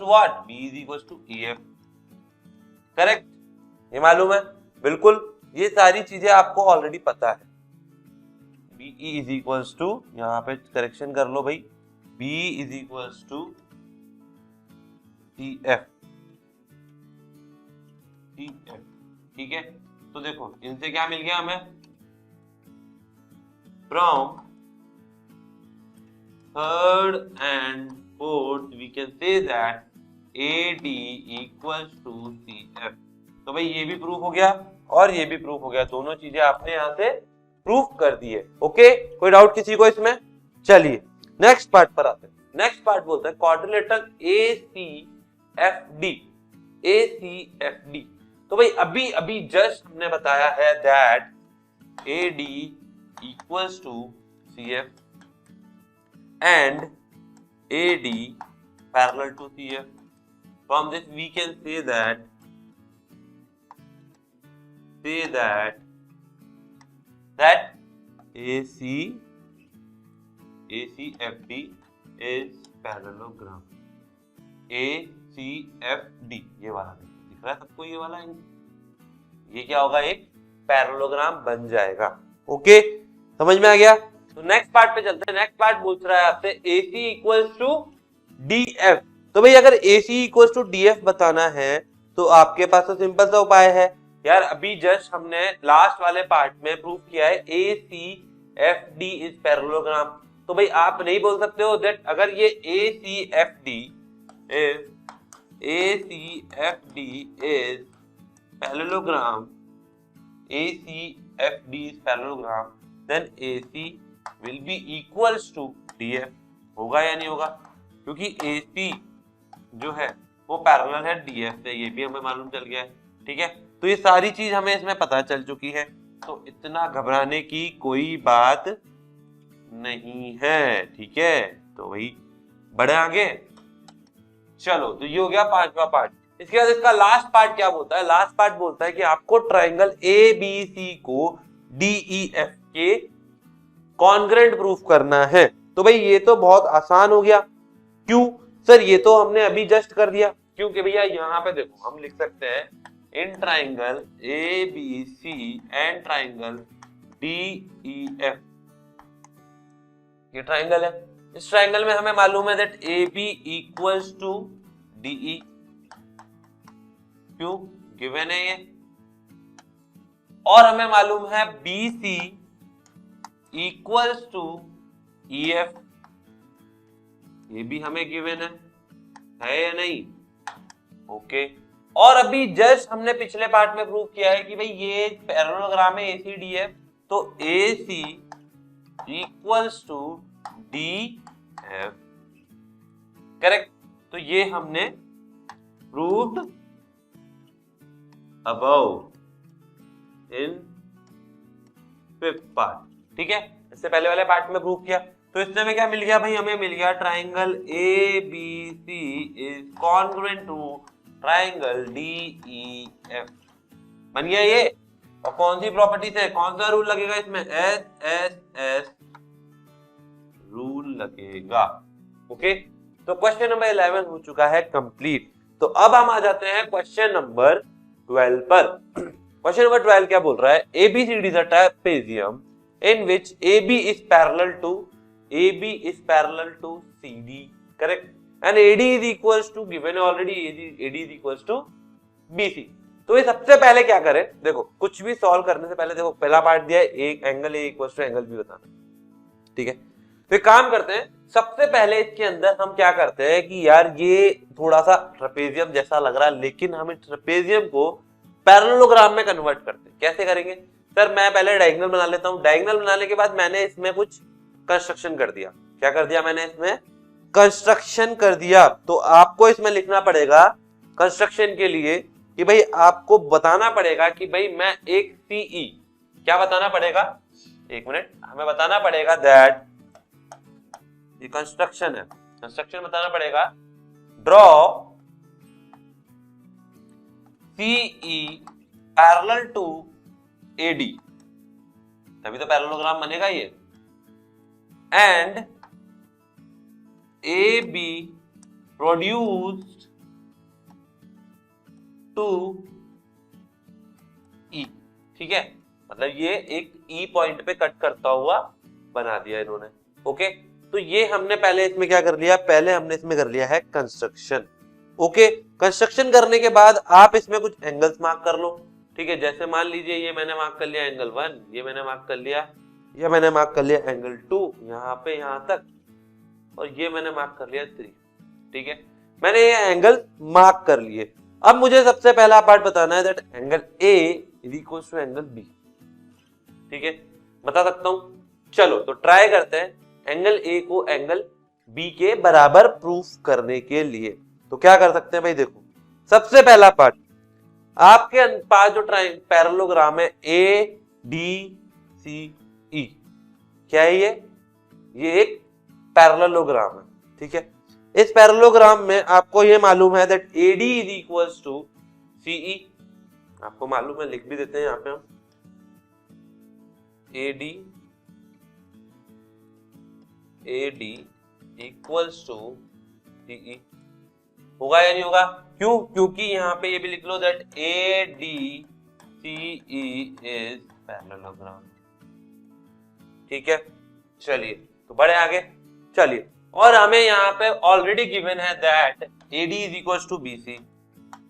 what, BE is equals to EF, correct, ये मालूम है बिल्कुल, ये सारी चीजें आपको ऑलरेडी पता है। BE इज इक्वल्स टू, यहाँ पे करेक्शन कर लो भाई, BE is equals to CF, ठीक है। तो देखो इनसे क्या मिल गया हमें, from third and fourth we can say that AD equals to CF। तो भाई ये भी प्रूफ हो गया और ये भी प्रूफ हो गया, दोनों चीजें आपने यहाँ से प्रूफ कर दी है। ओके, कोई डाउट किसी को इसमें? चलिए नेक्स्ट पार्ट पर आते हैं। नेक्स्ट पार्ट बोलता है क्वाड्रिलेटरल ACFD। तो भाई अभी जस्ट हमने बताया है that AD equals to CF and AD parallel to CF। From this we can say that that ACFD is parallelogram. ACFD ये वाला दिख रहा है सबको, ये वाला ये क्या होगा, एक पैरेललोग्राम बन जाएगा। ओके, समझ में आ गया। तो नेक्स्ट पार्ट पे चलते हैं। नेक्स्ट पार्ट पूछ रहा है आपसे AC इक्वल्स टू DF। तो भाई अगर AC इक्वल्स टू DF बताना है तो आपके पास तो सिंपल सा उपाय है यार, अभी जस्ट हमने लास्ट वाले पार्ट में प्रूव किया है ACFD इज पैरेललोग्राम। तो भाई आप नहीं बोल सकते हो दैट अगर ये ACFD is parallelogram, ACFD is parallelogram, then AC will be equals to DF। होगा या नहीं होगा, क्योंकि AC जो है वो पैरेलल है DF से, ये भी हमें मालूम चल गया है। ठीक है, तो ये सारी चीज हमें इसमें पता चल चुकी है, तो इतना घबराने की कोई बात नहीं है। ठीक है, तो वही बढ़े आगे। चलो, तो ये हो गया पांचवा पार्ट। इसके बाद इसका लास्ट पार्ट क्या बोलता है? लास्ट पार्ट बोलता है कि आपको ट्राइंगल ABC को DEF के कॉन्ग्रेंट प्रूफ करना है। तो भाई ये तो बहुत आसान हो गया। क्यों सर? ये तो हमने अभी जस्ट कर दिया, क्योंकि भैया यहाँ पे देखो हम लिख सकते हैं in triangle ABC and triangle DEF, ये ट्राइंगल है। इस ट्राइंगल में हमें मालूम है that AB equals to DE। क्यों? गिवन है ये। और हमें मालूम है BC इक्वल्स टू EF, ये भी हमें गिवन है या नहीं? ओके। और अभी जस्ट हमने पिछले पार्ट में प्रूव किया है कि भाई ये पैरेललोग्राम है ACDF, तो AC equals to DF, correct. तो ये हमने proved above in fifth part. ठीक है, इससे पहले वाले पार्ट में प्रूव किया। तो इसमें में क्या मिल गया भाई? हमें मिल गया triangle ABC is congruent to triangle DEF। बन गया ये। और कौन सी प्रॉपर्टी से, कौन सा रूल लगेगा इसमें? SSS रूल लगेगा। ओके, तो क्वेश्चन नंबर 11 हो चुका है कंप्लीट। तो अब हम आ जाते हैं क्वेश्चन नंबर 12 पर। क्वेश्चन नंबर 12 क्या बोल रहा है? ABCD is a trapezium in which AB is parallel to CD, correct? And AD is equals to, given already AD is equals to BC। तो ये सबसे पहले क्या करें? देखो, कुछ भी सॉल्व करने से पहले देखो पहला पार्ट दिया है एक angle A equals to angle B बताना। ठीक है, फिर काम करते हैं। सबसे पहले इसके अंदर हम क्या करते हैं कि यार ये थोड़ा सा ट्रेपेजियम जैसा लग रहा है, लेकिन हम इस ट्रेपेजियम को पैरेललोग्राम में कन्वर्ट करते हैं। कैसे करेंगे सर? मैं पहले डायगोनल बना लेता हूं। डायगोनल बनाने के बाद मैंने इसमें कुछ कंस्ट्रक्शन कर दिया। क्या कर दिया मैंने? इसमें कंस्ट्रक्शन कर दिया। तो आपको इसमें लिखना पड़ेगा कंस्ट्रक्शन के लिए कि भाई आपको बताना पड़ेगा कि भाई मैं एक CE, क्या बताना पड़ेगा? एक मिनट, हमें बताना पड़ेगा दैट ये कंस्ट्रक्शन है। कंस्ट्रक्शन बताना पड़ेगा, draw CE parallel to AD, तभी तो पैरेललोग्राम बनेगा ये। And AB produced to E। ठीक है, मतलब ये एक E पॉइंट पे कट करता हुआ बना दिया इन्होंने। ओके, तो ये हमने पहले इसमें क्या कर लिया? पहले हमने इसमें कर लिया है कंस्ट्रक्शन। ओके, कंस्ट्रक्शन करने के बाद आप इसमें कुछ एंगल्स मार्क कर लो। ठीक है, जैसे मान लीजिए ये मैंने मार्क कर लिया एंगल 1, ये मैंने मार्क कर लिया, ये मैंने मार्क कर लिया एंगल 2 यहाँ पे यहां तक, और ये मैंने मार्क कर लिया 3। ठीक है, मैंने ये एंगल मार्क कर लिए। अब मुझे सबसे पहला पार्ट बताना है that angle A is equals to angle B। ठीक है, बता सकता हूं। चलो तो ट्राई करते हैं एंगल A को एंगल B के बराबर प्रूफ करने के लिए। तो क्या कर सकते हैं भाई? देखो, सबसे पहला पार्ट, आपके पास जो पैरेललोग्राम है ADCE, क्या है ये एक पैरेललोग्राम है। ठीक है, इस पैरेललोग्राम में आपको ये मालूम है that AD is equals to CE। आपको मालूम है, लिख भी देते हैं यहाँ पे हम, AD इक्वल्स टू CE होगा या नहीं होगा? क्यों? क्योंकि यहाँ पे ये भी लिख लो दैट ADCE इज पैरेललोग्राम। ठीक है, चलिए तो बढ़े आगे। चलिए, और हमें यहाँ पे ऑलरेडी गिवन है that AD is equals to BC,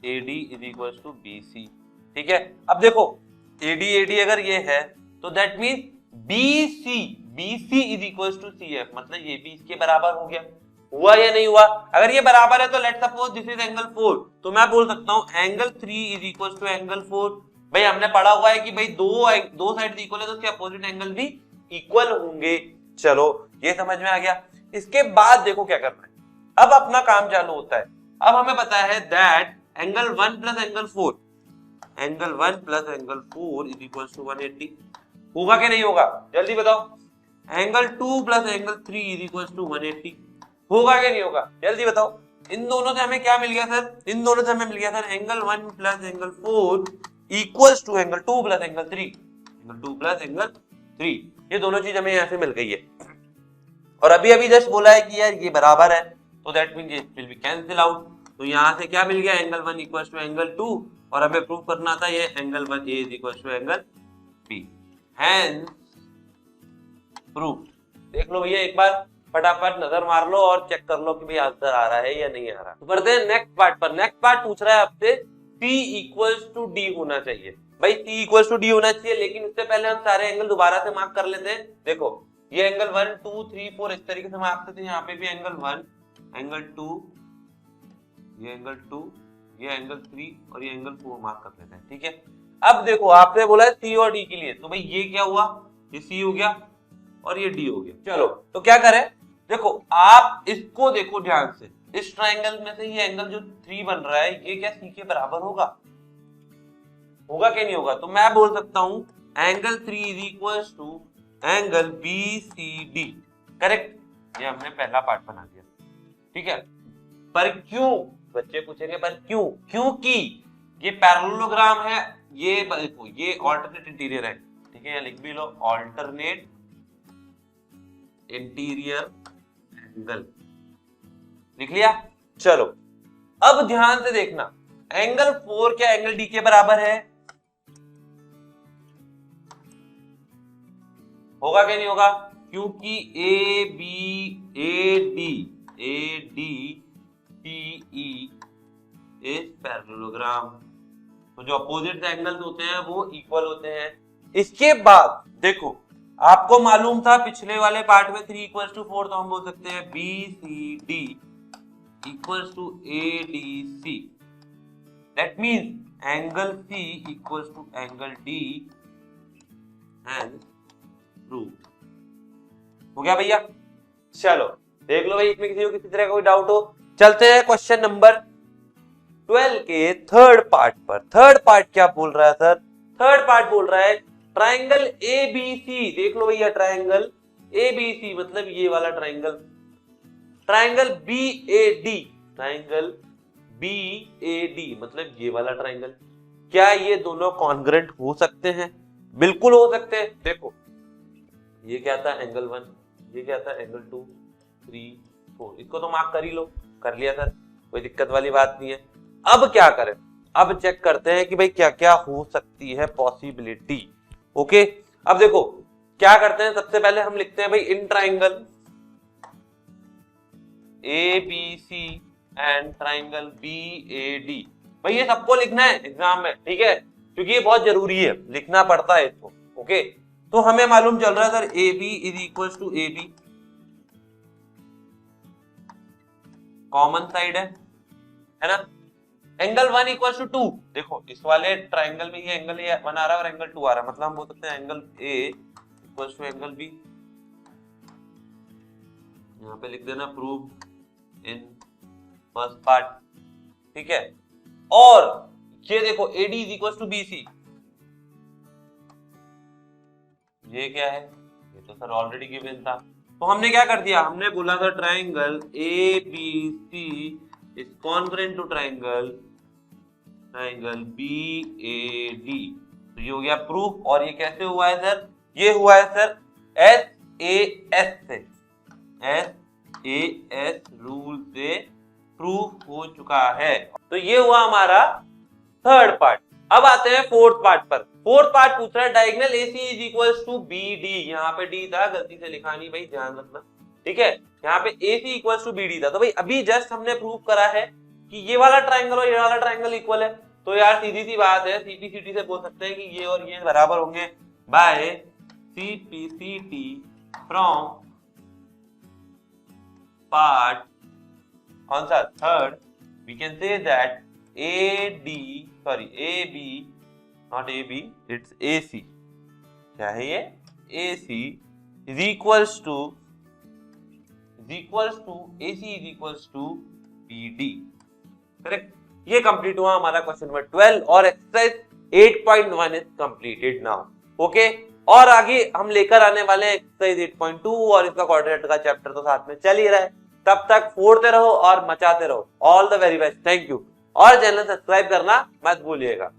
AD is equals to BC। ठीक है, अब देखो AD अगर ये है तो that means BC is equals to CF, मतलब ये भी इसके बराबर हो गया। हुआ या नहीं हुआ? अगर ये बराबर है तो let suppose this is angle 4, तो मैं बोल सकता हूं angle 3 is equals to angle 4। भाई हमने पढ़ा हुआ है कि भाई दो साइड इक्वल है तो उसके अपोजिट एंगल भी इक्वल होंगे। चलो ये समझ में आ गया। इसके बाद देखो क्या करना है, अब अपना काम चालू होता है। अब हमें पता है that angle 1 plus angle 4 is equals to 180। होगा कि नहीं होगा? जल्दी बताओ। Angle 2 plus angle 3 is equals to 180 होगा कि नहीं होगा? जल्दी बताओ। इन दोनों से हमें क्या मिल गया सर? इन दोनों से हमें मिल गया sir angle 1 plus angle 4 equals to angle 2 plus angle 3, angle 2 plus angle 3। ये दोनों चीज हमें यहाँ से मिल गई है। और अभी जस्ट बोला है कि यार ये बराबर है, तो that means it will be cancel out. तो यहाँ से क्या मिल गया? एंगल 1 इक्वल्स टू एंगल 2, और हमें प्रूव करना था ये angle 1A is equals to angle B। Hence proof. देख लो भैया, एक बार फटाफट नजर मार लो और चेक कर लो कि भाई आंसर आ रहा है या नहीं आ रहा। तो बढ़ते हैं नेक्स्ट पार्ट पर। नेक्स्ट पार्ट पूछ रहा है आपसे C इक्वल्स टू D होना चाहिए। भाई C इक्वल्स टू D होना चाहिए, लेकिन उससे पहले हम सारे एंगल दोबारा से मार्क कर लेते हैं। देखो ये एंगल 1 2 3 4 इस तरीके से मार्क करते हैं। यहाँ पे भी एंगल 1, एंगल 2, ये एंगल 2, ये एंगल 3 और ये एंगल 4 मार्क कर लेते हैं। ठीक है, अब देखो आपने बोला है C और D के लिए, तो भाई ये क्या हुआ? ये C हो गया और ये D हो गया। चलो तो क्या करें? देखो आप इसको देखो ध्यान से, इस ट्राइंगल में से ये एंगल जो 3 बन रहा है ये क्या C के बराबर होगा? होगा कि नहीं होगा? तो मैं बोल सकता हूं angle 3 is equals to angle BCD। Correct, ये हमने पहला पार्ट बना दिया। ठीक है, पर क्यों? बच्चे पूछेंगे पर क्यों? क्योंकि ये पैरेललोग्राम है, ये देखो ये ऑल्टरनेट इंटीरियर है। ठीक है, या लिख भी लो ऑल्टरनेट इंटीरियर एंगल, लिख लिया। चलो अब ध्यान से देखना, एंगल 4 क्या एंगल D के बराबर है? होगा कि नहीं होगा? क्योंकि ADCE इज पैरेललोग्राम, तो जो अपोजिट एंगल्स होते हैं वो इक्वल होते हैं। इसके बाद देखो आपको मालूम था पिछले वाले पार्ट में 3 इक्वल्स टू 4, तो हम बोल सकते हैं BCD equals to ADC। That means angle C equals to angle D and prove हो गया भैया। चलो देख लो भाई, इसमें किसी को किसी तरह का कोई डाउट हो? चलते हैं क्वेश्चन नंबर 12 के थर्ड पार्ट पर। थर्ड पार्ट क्या बोल रहा है सर? थर्ड पार्ट बोल रहा है ट्राइंगल ABC। देख लो भैया, ट्राइंगल ABC मतलब ये वाला triangle, triangle BAD, triangle BAD मतलब ये वाला ट्राइंगल, क्या ये दोनों कॉन्ग्रुएंट हो सकते हैं? बिल्कुल हो सकते हैं। देखो ये क्या था? एंगल 1, ये क्या था? एंगल 2 3 4, इसको तो मार्क कर ही लो। कर लिया सर, कोई दिक्कत वाली बात नहीं है। अब क्या करें? अब चेक करते हैं कि भाई क्या क्या हो सकती है पॉसिबिलिटी। ओके, अब देखो क्या करते हैं, सबसे पहले हम लिखते हैं भाई इन triangle ABC and triangle BAD। भाई ये सबको लिखना है एग्जाम में, ठीक है, क्योंकि ये बहुत जरूरी है, लिखना पड़ता है इसको। ओके, तो हमें मालूम चल रहा है sir AB is equals to AB, common side है ना। एंगल 1 इक्वल्स टू 2, देखो इस वाले ट्राइंगल में ये एंगल 1 आ रहा है और एंगल 2 आ रहा है, मतलब हम बोल सकते हैं angle A equals to angle B। यहाँ पे लिख देना प्रूव इन फर्स्ट पार्ट। ठीक है, और ये देखो AD is equals to BC, ये क्या है? ये तो सर ऑलरेडी गिवन था। तो हमने क्या कर दिया? हमने बोला था triangle ABC is congruent to triangle BAD, तो ये हो गया प्रूफ। और ये कैसे हुआ है सर? ये हुआ है सर SAS से, SAS रूल से प्रूफ हो चुका है। तो ये हुआ हमारा थर्ड पार्ट। अब आते हैं फोर्थ पार्ट पर। फोर्थ पार्ट पूछ रहा है diagonal AC is equals to BD। यहाँ पे D था, गलती से लिखा नहीं भाई, ध्यान रखना, ठीक है। यहाँ पे AC इक्वल्स टू BD था। तो भाई अभी जस्ट हमने प्रूव करा है कि ये वाला ट्राइंगल और ये वाला ट्राइंगल इक्वल है। तो यार सीधी सी बात है, CPCT से बोल सकते हैं कि ये और ये बराबर होंगे बाय CPCT फ्रॉम पार्ट कौन सा, third, we can say that AB not AB, it's AC। क्या है ये, AC is equals to AC is equals to BD, correct. ये कंप्लीट हुआ हमारा क्वेश्चन नंबर 12 और exercise 8.1 is completed now. Okay, और आगे हम लेकर आने वाले हैं एक्सरसाइज 8.2 और इसका क्वाड्रेट का चैप्टर तो साथ में चल ही रहा है। तब तक फोड़ते रहो और मचाते रहो। All the very best, thank you. और चैनल सब्सक्राइब करना मत भूलिएगा।